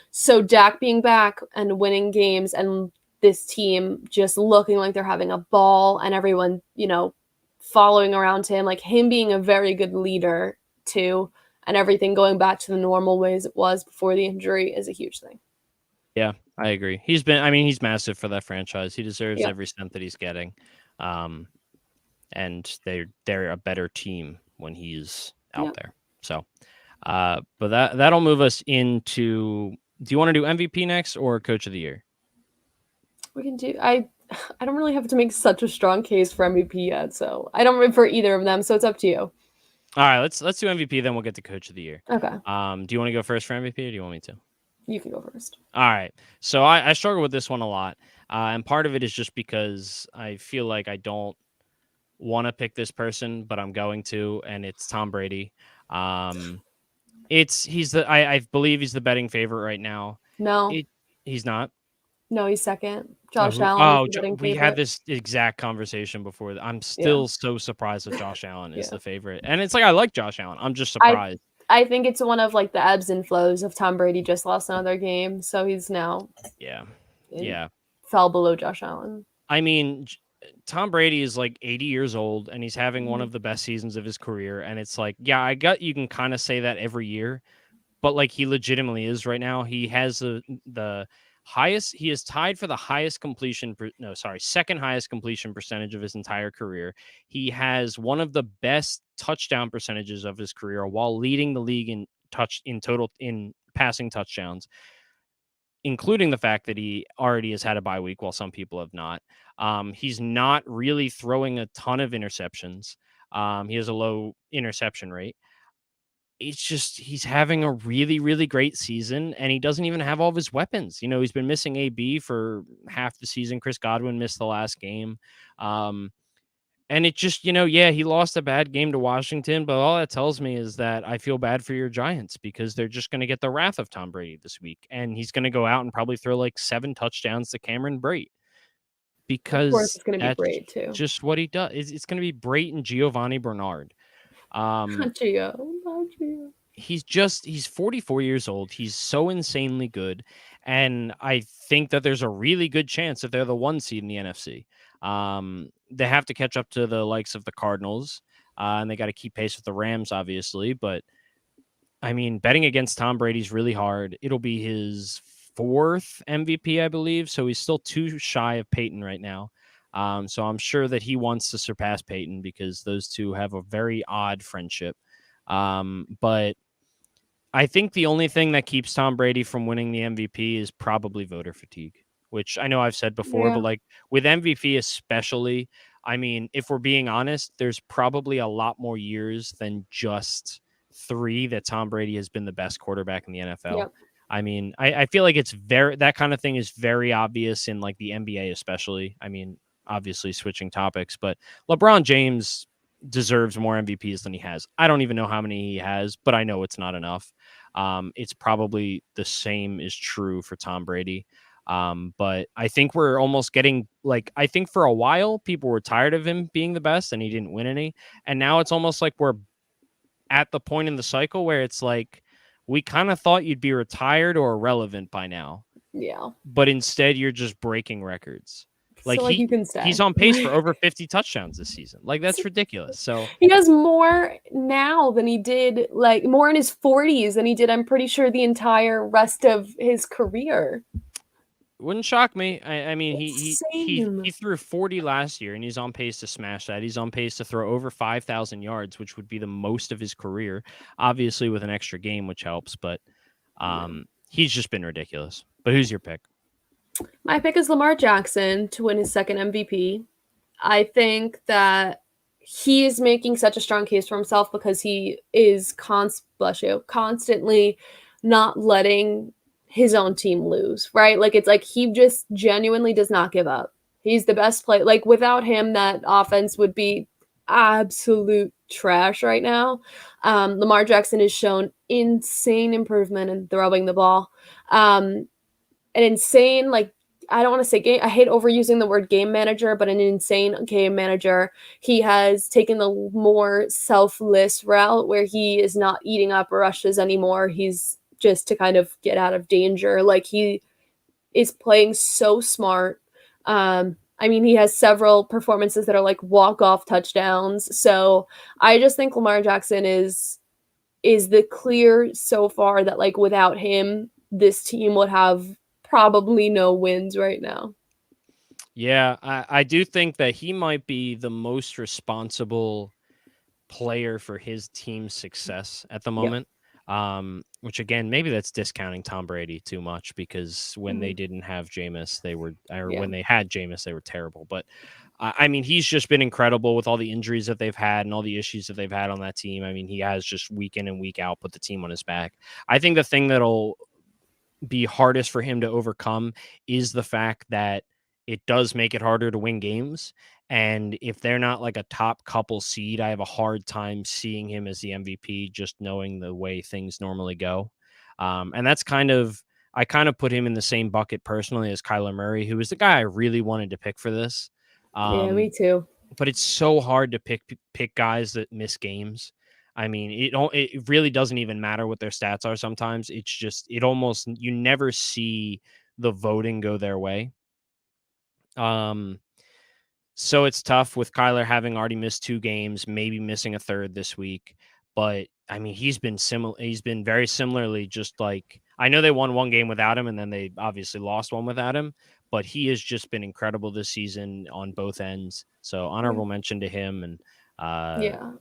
So Dak being back and winning games, and this team just looking like they're having a ball, and everyone, following around him, like him being a very good leader too, and everything going back to the normal ways it was before the injury is a huge thing. Yeah, I agree. He's massive for that franchise. He deserves every cent that he's getting. And they're a better team when he's out there. So, but that'll move us into, do you want to do MVP next or Coach of the Year? We can do, I don't really have to make such a strong case for MVP yet, so I don't root for either of them, so it's up to you. All right, let's do MVP, then we'll get to Coach of the Year. Okay. Do you want to go first for MVP, or do you want me to? You can go first. All right. So I struggle with this one a lot. And part of it is just because I feel like I don't want to pick this person, but I'm going to, and it's Tom Brady. I believe he's the betting favorite right now. No. He's not. No, he's second. Josh Allen. We had this exact conversation before. I'm still so surprised that Josh Allen is the favorite. And it's like, I like Josh Allen. I'm just surprised. I think it's one of like the ebbs and flows of Tom Brady just lost another game, so he's now fell below Josh Allen. I mean, Tom Brady is like 80 years old, and he's having one of the best seasons of his career. And it's like, you can kind of say that every year, but like he legitimately is right now. He has the highest. He is tied for the second highest completion percentage of his entire career. He has one of the best touchdown percentages of his career, while leading the league in passing touchdowns, including the fact that he already has had a bye week while some people have not. He's not really throwing a ton of interceptions. He has a low interception rate. It's just, he's having a really, really great season, and he doesn't even have all of his weapons. He's been missing AB for half the season. Chris Godwin missed the last game. And it just, he lost a bad game to Washington, but all that tells me is that I feel bad for your Giants, because they're just going to get the wrath of Tom Brady this week. And he's going to go out and probably throw like 7 touchdowns to Cameron Brate, because of course it's going to be Brate too. Just what he does. It's going to be Brate and Giovanni Bernard. He's 44 years old. He's so insanely good. And I think that there's a really good chance that they're the 1 seed in the NFC. They have to catch up to the likes of the Cardinals, and they got to keep pace with the Rams, obviously. But I mean, betting against Tom Brady's really hard. It'll be his 4th MVP, I believe. So he's still 2 shy of Peyton right now. So I'm sure that he wants to surpass Peyton, because those two have a very odd friendship. But I think the only thing that keeps Tom Brady from winning the MVP is probably voter fatigue, which I know I've said before, but like with MVP especially, I mean, if we're being honest, there's probably a lot more years than just 3 that Tom Brady has been the best quarterback in the NFL. Yep. I mean, I feel like that kind of thing is very obvious in like the NBA, especially. I mean, obviously switching topics, but LeBron James deserves more MVPs than he has. I don't even know how many he has, but I know it's not enough. It's probably the same is true for Tom Brady. But I think we're almost getting I think for a while people were tired of him being the best and he didn't win any. And now it's almost like we're at the point in the cycle where it's like, we kind of thought you'd be retired or irrelevant by now. Yeah. But instead you're just breaking records. Like So like you can stay. he's on pace for over 50 touchdowns this season. Like that's ridiculous. So he has more now than he did, like more in his 40s than he did, I'm pretty sure, the entire rest of his career. wouldn't shock me. I mean, he Insane. threw 40 last year, and he's on pace to smash that. He's on pace to throw over 5,000 yards, which would be the most of his career, obviously with an extra game, which helps. But he's just been ridiculous. But who's your pick? My pick is Lamar Jackson to win his second MVP. I think that he is making such a strong case for himself because he is constantly not letting his own team lose, right? Like, it's like he just genuinely does not give up. He's the best player. Like, without him, that offense would be absolute trash right now. Lamar Jackson has shown insane improvement in throwing the ball. An insane, like, I don't want to say game. I hate overusing the word game manager, but an insane game manager. He has taken the more selfless route where he is not eating up rushes anymore. He's just to kind of get out of danger. Like, he is playing so smart. I mean, he has several performances that are like walk-off touchdowns. So I just think Lamar Jackson is the clear so far that, like, without him, this team would have probably no wins right now. Yeah, I do think that he might be the most responsible player for his team's success at the moment. Which again, maybe that's discounting Tom Brady too much, because when they didn't have Jameis, when they had Jameis, they were terrible. But I mean, he's just been incredible with all the injuries that they've had and all the issues that they've had on that team. I mean, he has just week in and week out put the team on his back. I think the thing that'll be hardest for him to overcome is the fact that it does make it harder to win games. And if they're not like a top couple seed, I have a hard time seeing him as the MVP, just knowing the way things normally go. And that's I kind of put him in the same bucket personally as Kylo Murray, who was the guy I really wanted to pick for this. Yeah, me too. But it's so hard to pick guys that miss games. I mean, it really doesn't even matter what their stats are sometimes. It's just, you never see the voting go their way. So it's tough with Kyler having already missed 2 games, maybe missing a third this week. But I mean, he's been very similarly, just like, I know they won 1 game without him, and then they obviously lost 1 without him, but he has just been incredible this season on both ends. So honorable mention to him, and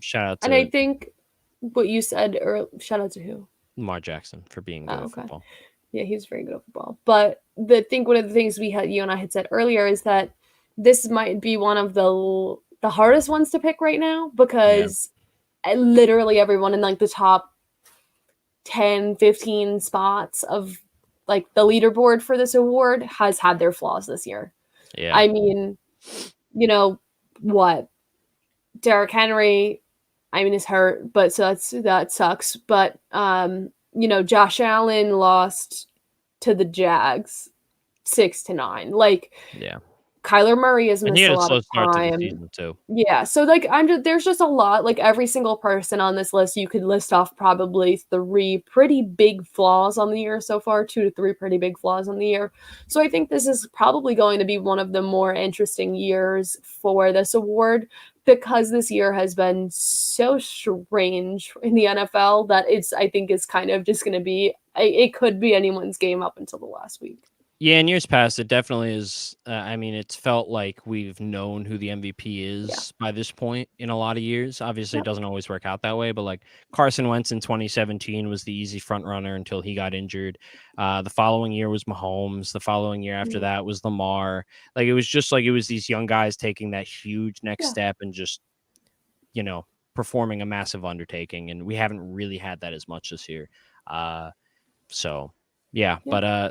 shout out to, and I think what you said, or shout out to who? Lamar Jackson for being good at football. Yeah, he's very good at football. But I think one of the things you and I had said earlier is that this might be one of the hardest ones to pick right now, because literally everyone in like the top 10, 15 spots of like the leaderboard for this award has had their flaws this year. Yeah. I mean, what? Derrick Henry, I mean, is hurt, but so that sucks. But Josh Allen lost to the Jags 6-9. Like, yeah. Kyler Murray has missed a lot of time. Too. Yeah, so like there's just a lot. Like, every single person on this list, you could list off probably 3 pretty big flaws on the year so far, 2 to 3 pretty big flaws on the year. So I think this is probably going to be one of the more interesting years for this award, because this year has been so strange in the NFL that I think it's kind of just going to be, it could be anyone's game up until the last week. Yeah, in years past, it definitely is. I mean, it's felt like we've known who the MVP is by this point in a lot of years. Obviously, it doesn't always work out that way, but like Carson Wentz in 2017 was the easy front runner until he got injured. The following year was Mahomes. The following year after that was Lamar. Like, it was just like, it was these young guys taking that huge next step and just, performing a massive undertaking. And we haven't really had that as much this year. But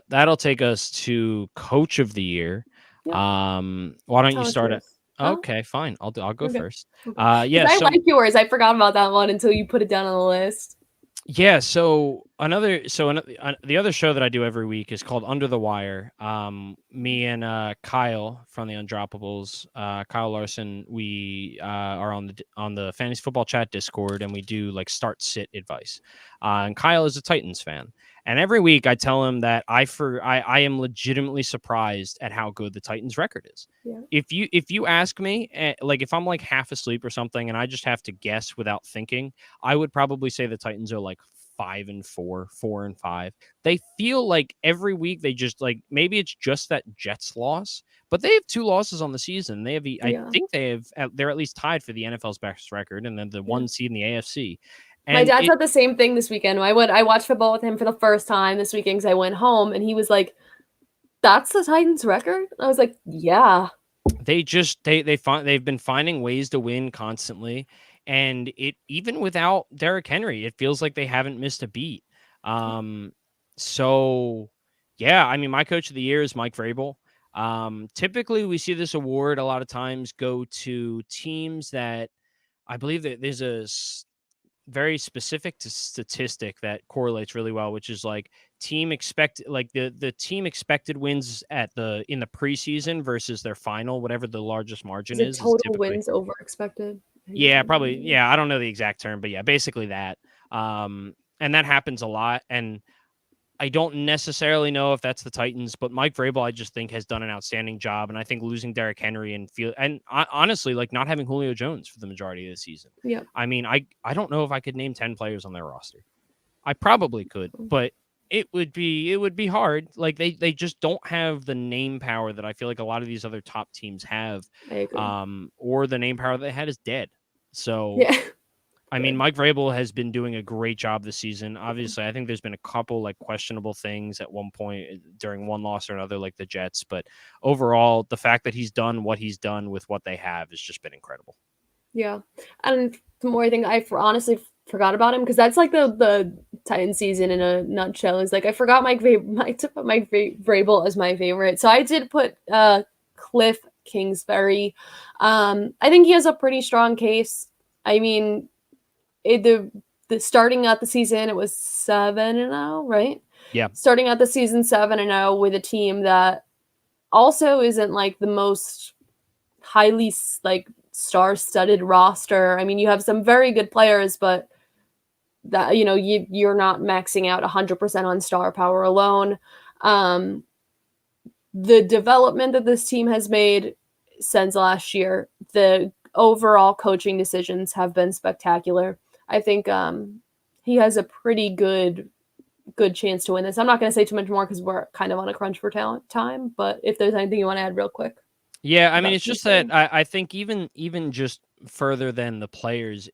that'll take us to Coach of the Year. Why don't you start it? Okay, fine. I'll go first. I like yours. I forgot about that one until you put it down on the list. Yeah. The other show that I do every week is called Under the Wire. Me and Kyle from the Undroppables, Kyle Larson, we are on the Fantasy Football Chat Discord, and we do like start sit advice. And Kyle is a Titans fan. And every week I tell him that I am legitimately surprised at how good the Titans record is. Yeah. If you ask me, like if I'm like half asleep or something and I just have to guess without thinking, I would probably say the Titans are like 5-4, 4-5. They feel like every week they just like, maybe it's just that Jets loss, but they have 2 losses on the season. They have, I think they're at least tied for the NFL's best record, and then the 1 seed in the AFC. And my dad said the same thing this weekend. I watched football with him for the first time this weekend because I went home, and he was like, "That's the Titans' record." I was like, "Yeah." They've been finding ways to win constantly, and it even without Derrick Henry, it feels like they haven't missed a beat. So yeah, I mean, my coach of the year is Mike Vrabel. Typically, we see this award a lot of times go to teams that I believe that there's a very specific statistic that correlates really well, which is like the team expected wins in the preseason versus their final, whatever the largest margin is total typically wins over expected. Yeah, probably. Yeah, I don't know the exact term, but yeah, basically that. And that happens a lot. And I don't necessarily know if that's the Titans, but Mike Vrabel, I just think, has done an outstanding job. And I think losing Derrick Henry and honestly, like not having Julio Jones for the majority of the season. Yeah. I mean, I don't know if I could name 10 players on their roster. I probably could, but it would be hard. Like they just don't have the name power that I feel like a lot of these other top teams have. I agree. Or the name power they had is dead. So Yeah. I mean, Mike Vrabel has been doing a great job this season. Obviously, I think there's been a couple like questionable things at one point during one loss or another, like the Jets. But overall, the fact that he's done what he's done with what they have has just been incredible. Yeah. And the more I think, I honestly forgot about him because that's like the Titans season in a nutshell. Is like I forgot Mike Vrabel as my favorite. So I did put Cliff Kingsbury. I think he has a pretty strong case. I mean, the starting out the season, it was 7-0, right? Yeah. Starting out the season 7-0 with a team that also isn't like the most highly like star-studded roster. I mean, you have some very good players, but that you're not maxing out 100% on star power alone. The development that this team has made since last year, the overall coaching decisions have been spectacular. I think he has a pretty good chance to win this. I'm not going to say too much more because we're kind of on a crunch for time, but if there's anything you want to add real quick. Yeah, I mean, it's just that I think even just further than the players,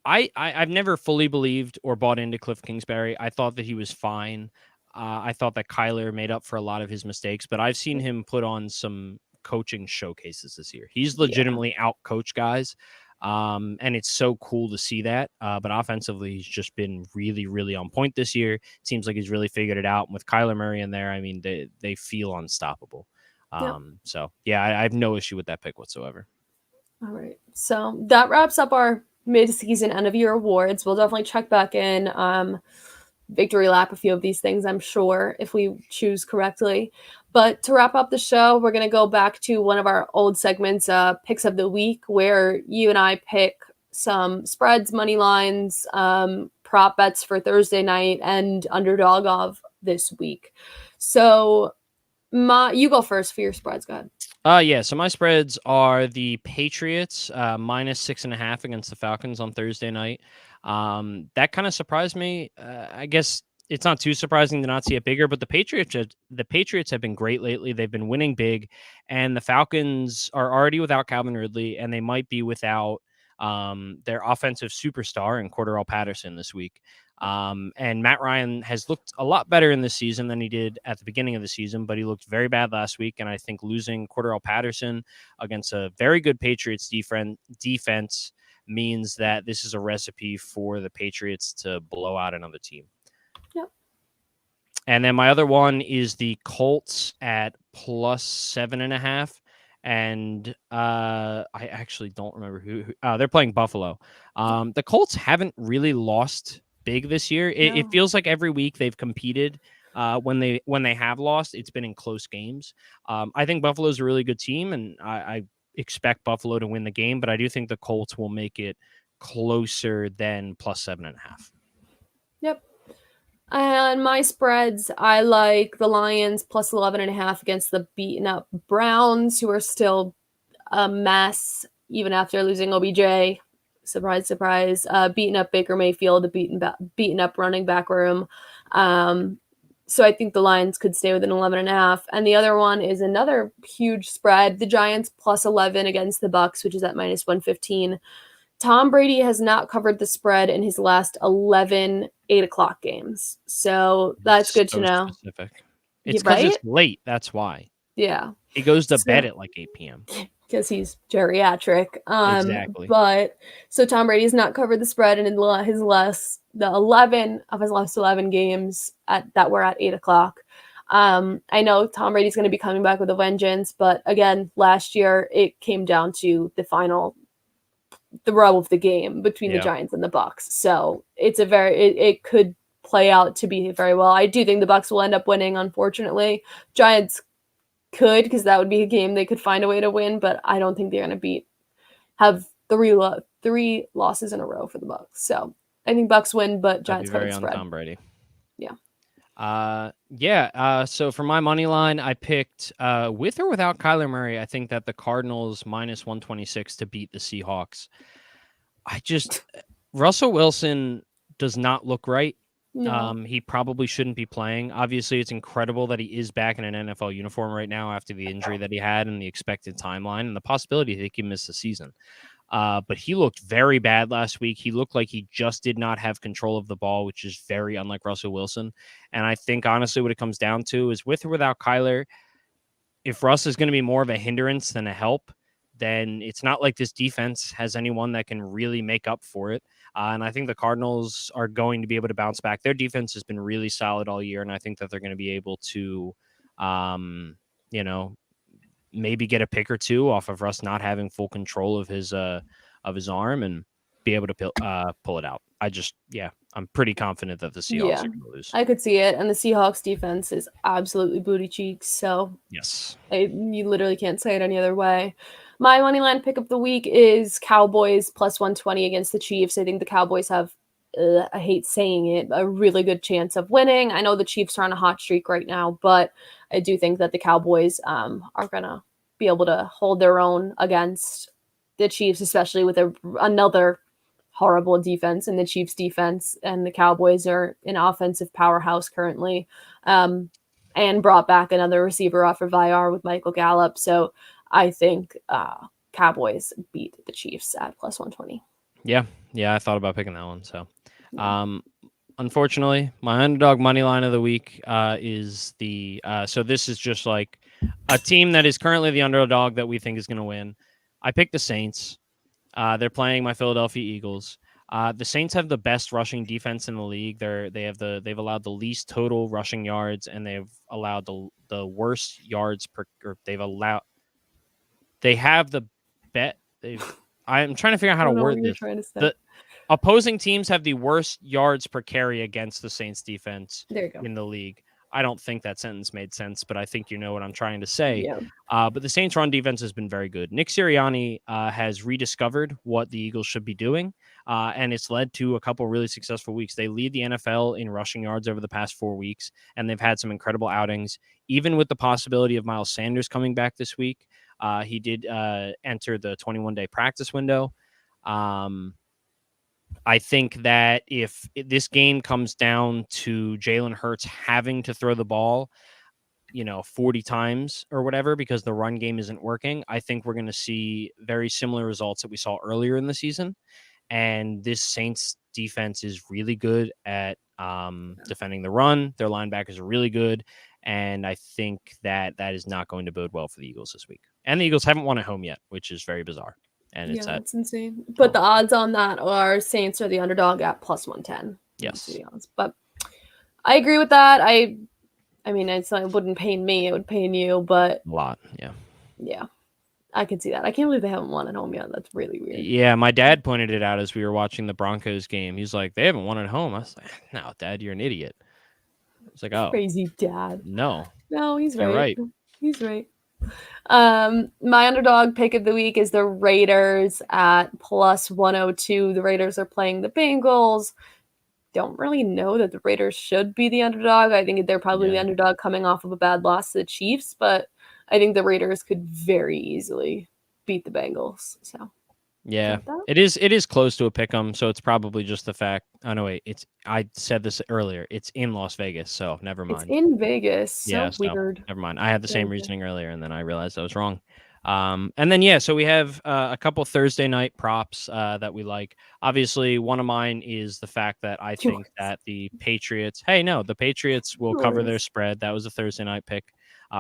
I've never fully believed or bought into Cliff Kingsbury. I thought that he was fine. I thought that Kyler made up for a lot of his mistakes, but I've seen him put on some coaching showcases this year. He's legitimately out-coached guys, and it's so cool to see that. But offensively, he's just been really, really on point this year. It seems like he's really figured it out. And with Kyler Murray in there, I mean, they feel unstoppable. So, yeah, I have no issue with that pick whatsoever. All right. So that wraps up our mid-season end-of-year awards. We'll definitely check back in, victory lap a few of these things, I'm sure, if we choose correctly. But to wrap up the show, we're going to go back to one of our old segments, Picks of the Week, where you and I pick some spreads, money lines, prop bets for Thursday night, and underdog of this week. So you go first for your spreads. Go ahead. Yeah, so my spreads are the Patriots minus 6.5 against the Falcons on Thursday night. That kind of surprised me. I guess it's not too surprising to not see it bigger, but the Patriots have been great lately. They've been winning big, and the Falcons are already without Calvin Ridley, and they might be without their offensive superstar in Cordarrelle Patterson this week. And Matt Ryan has looked a lot better in this season than he did at the beginning of the season, but he looked very bad last week. And I think losing Cordarrelle Patterson against a very good Patriots defense means that this is a recipe for the Patriots to blow out another team. Yep. And then my other one is the Colts at plus 7.5. And I actually don't remember who they're playing Buffalo. The Colts haven't really lost big this year. It feels like every week they've competed. When they have lost, it's been in close games. I think Buffalo's a really good team, and I expect Buffalo to win the game, but I do think the Colts will make it closer than plus 7.5. Yep. And my spreads, I like the Lions plus 11.5 against the beaten up Browns, who are still a mess even after losing OBJ. Surprise, surprise. Beating up Baker Mayfield, the beaten up running back room. So I think the Lions could stay within 11.5. And the other one is another huge spread. The Giants plus 11 against the Bucks, which is at minus 115. Tom Brady has not covered the spread in his last 11 8 o'clock games. So that's good to know. Specific. Yeah, It's because right? it's late. That's why. Yeah. He goes to So- bed at like 8 p.m. Because he's geriatric. Exactly. But so Tom Brady's not covered the spread in the 11 of his last 11 games that were at 8 o'clock. I know Tom Brady's going to be coming back with a vengeance, but again, last year it came down to the rub of the game between the Giants and the Bucks. So it's it could play out to be very well. I do think the Bucks will end up winning, unfortunately. Giants could, because that would be a game they could find a way to win, but I don't think they're going to have three losses in a row for the Bucks. So I think Bucks win, but Giants cover the spread. Tom Brady. Yeah. So for my money line, I picked with or without Kyler Murray. I think that the Cardinals minus 126 to beat the Seahawks. Russell Wilson does not look right. No. He probably shouldn't be playing. Obviously, it's incredible that he is back in an NFL uniform right now after the injury that he had and the expected timeline and the possibility that he can miss the season. But he looked very bad last week. He looked like he just did not have control of the ball, which is very unlike Russell Wilson. And I think, honestly, what it comes down to is with or without Kyler, if Russ is going to be more of a hindrance than a help, then it's not like this defense has anyone that can really make up for it. And I think the Cardinals are going to be able to bounce back. Their defense has been really solid all year, and I think that they're going to be able to, maybe get a pick or two off of Russ not having full control of his arm and be able to pull it out. I'm pretty confident that the Seahawks are going to lose. I could see it, and the Seahawks defense is absolutely booty cheeks. So yes, you literally can't say it any other way. My money line pick of the week is Cowboys plus 120 against the Chiefs. I think the Cowboys have, I hate saying it, a really good chance of winning. I know the Chiefs are on a hot streak right now, but I do think that the Cowboys are going to be able to hold their own against the Chiefs, especially with another horrible defense in the Chiefs defense. And the Cowboys are an offensive powerhouse currently, and brought back another receiver off of IR with Michael Gallup. So I think Cowboys beat the Chiefs at plus 120. Yeah, I thought about picking that one. So, unfortunately, my underdog money line of the week is so this is just like a team that is currently the underdog that we think is going to win. I picked the Saints. They're playing my Philadelphia Eagles. The Saints have the best rushing defense in the league. They've allowed the least total rushing yards, and they've allowed the worst yards per. Or they have the bet. I'm trying to figure out how to word this. The opposing teams have the worst yards per carry against the Saints defense in the league. I don't think that sentence made sense, but I think you know what I'm trying to say. Yeah. But the Saints' run defense has been very good. Nick Sirianni has rediscovered what the Eagles should be doing, and it's led to a couple really successful weeks. They lead the NFL in rushing yards over the past 4 weeks, and they've had some incredible outings, even with the possibility of Miles Sanders coming back this week. He did enter the 21-day practice window. I think that if this game comes down to Jalen Hurts having to throw the ball, 40 times or whatever, because the run game isn't working, I think we're going to see very similar results that we saw earlier in the season. And this Saints defense is really good at defending the run. Their linebackers are really good. And I think that is not going to bode well for the Eagles this week. And the Eagles haven't won at home yet, which is very bizarre. And it's insane. But the odds on that are Saints are the underdog at plus 110. Yes. To be honest. But I agree with that. I mean, it wouldn't pain me. It would pain you, but a lot. Yeah. Yeah. I can see that. I can't believe they haven't won at home yet. That's really weird. Yeah, my dad pointed it out as we were watching the Broncos game. He's like, they haven't won at home. I was like, no, Dad, you're an idiot. It's like, oh. Crazy dad. No, he's right. You're right. He's right. My underdog pick of the week is the Raiders at plus 102. The Raiders are playing the Bengals. don't really know that the Raiders should be the underdog. I think they're probably the Yeah. underdog coming off of a bad loss to the Chiefs, but I think the Raiders could very easily beat the Bengals. So Yeah, got that? it is close to a pick 'em, so it's probably just the fact. Oh no, wait, I said this earlier. It's in Las Vegas, so never It's mind. in Vegas. Yeah, So so weird. never mind. I had the Very same weird. reasoning earlier, and then I realized I was wrong. And then yeah, so we have a couple Thursday night props that we like. Obviously, one of mine is the fact that I think Yours. that the Patriots. Hey, no, the Patriots will cover their Yours. spread. That was a Thursday night pick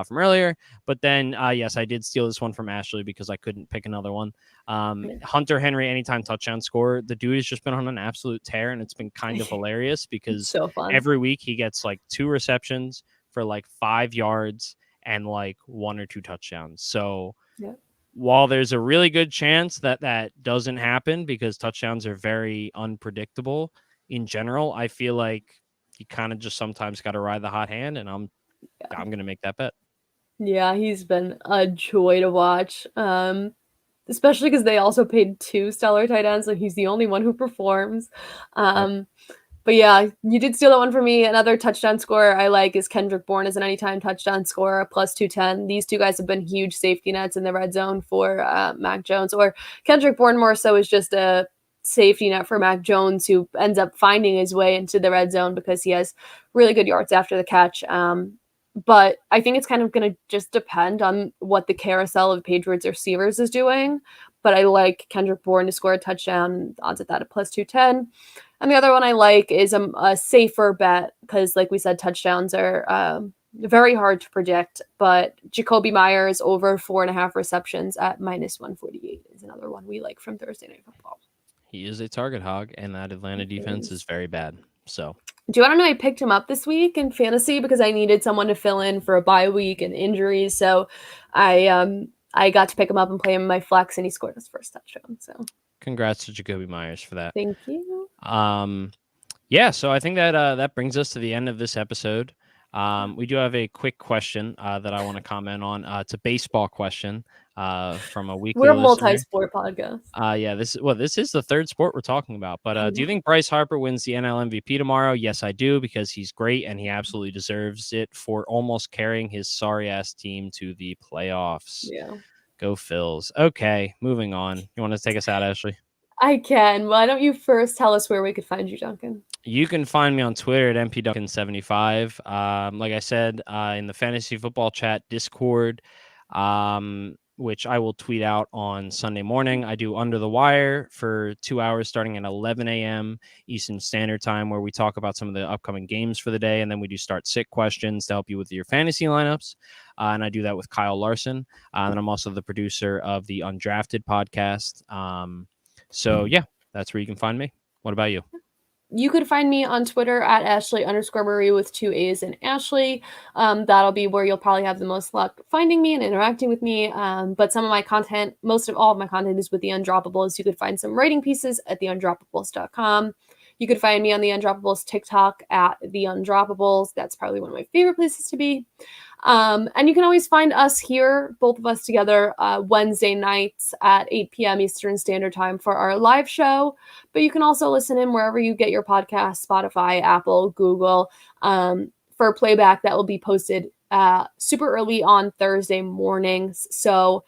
from earlier. But then, yes, I did steal this one from Ashley because I couldn't pick another one. Yeah. Hunter Henry anytime touchdown score. The dude has just been on an absolute tear, and it's been kind of hilarious because So fun. every week he gets like 2 receptions for like 5 yards and like 1 or 2 touchdowns. So Yeah. while there's a really good chance that that doesn't happen because touchdowns are very unpredictable in general, I feel like you kind of just sometimes got to ride the hot hand, and I'm going to make that bet. Yeah, he's been a joy to watch. Especially because they also paid 2 stellar tight ends, so he's the only one who performs. Yep. But yeah, you did steal that one from me. Another touchdown scorer I like is Kendrick Bourne as an anytime touchdown scorer, plus 210. These two guys have been huge safety nets in the red zone for Mac Jones. Or Kendrick Bourne more so is just a safety net for Mac Jones, who ends up finding his way into the red zone because he has really good yards after the catch. But I think it's kind of going to just depend on what the carousel of Patriots receivers is doing. But I like Kendrick Bourne to score a touchdown, odds at that at plus 210. And the other one I like is a safer bet because, like we said, touchdowns are very hard to predict. But Jacoby Myers over 4.5 receptions at minus 148 is another one we like from Thursday Night Football. He is a target hog, and that Atlanta defense is very bad. So do you want to know I picked him up this week in fantasy because I needed someone to fill in for a bye week and injuries. So I got to pick him up and play him in my flex, and he scored his first touchdown. So congrats to Jacoby Myers for that. thank you. Yeah, so I think that that brings us to the end of this episode. We do have a quick question that I want to comment on. It's a baseball question from a weekly We're a listener. multi-sport podcast. Yeah, this is the third sport we're talking about. But do you think Bryce Harper wins the NL MVP tomorrow? Yes, I do, because he's great and he absolutely deserves it for almost carrying his sorry ass team to the playoffs. Yeah. Go Phils. Okay, moving on. You want to take us out, Ashley? I can. Why don't you first tell us where we could find you, Duncan? You can find me on Twitter at mpduncan75. Like I said, in the fantasy football chat Discord, which I will tweet out on Sunday morning. I do Under the Wire for 2 hours starting at 11 a.m. Eastern Standard Time, where we talk about some of the upcoming games for the day. And then we do start sit questions to help you with your fantasy lineups. And I do that with Kyle Larson. And I'm also the producer of the Undrafted podcast. So yeah, that's where you can find me. What about you? You could find me on Twitter at Ashley_Marie with 2 A's in Ashley. That'll be where you'll probably have the most luck finding me and interacting with me. But some of my content, most of all of my content is with the Undroppables. You could find some writing pieces at theundroppables.com. You could find me on the Undroppables TikTok at the Undroppables. That's probably one of my favorite places to be. And you can always find us here, both of us together, Wednesday nights at 8 p.m. Eastern Standard Time for our live show. But you can also listen in wherever you get your podcasts, Spotify, Apple, Google, for playback that will be posted super early on Thursday mornings. So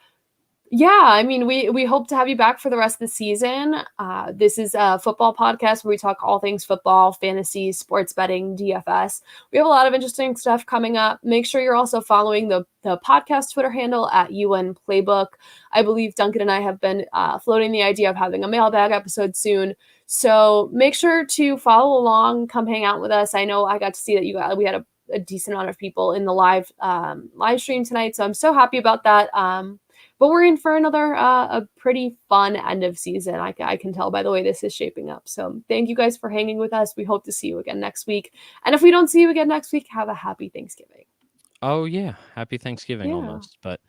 yeah, I mean, we hope to have you back for the rest of the season. This is a football podcast where we talk all things football, fantasy, sports betting, DFS. We have a lot of interesting stuff coming up. Make sure you're also following the podcast Twitter handle at UN Playbook. I believe Duncan and I have been floating the idea of having a mailbag episode soon. So make sure to follow along, come hang out with us. I know I got to see that we had a decent amount of people in the live stream tonight. So I'm so happy about that. But we're in for another a pretty fun end of season. I can tell by the way this is shaping up. So thank you guys for hanging with us. We hope to see you again next week. And if we don't see you again next week, have a happy Thanksgiving. Oh, yeah. Happy Thanksgiving almost. But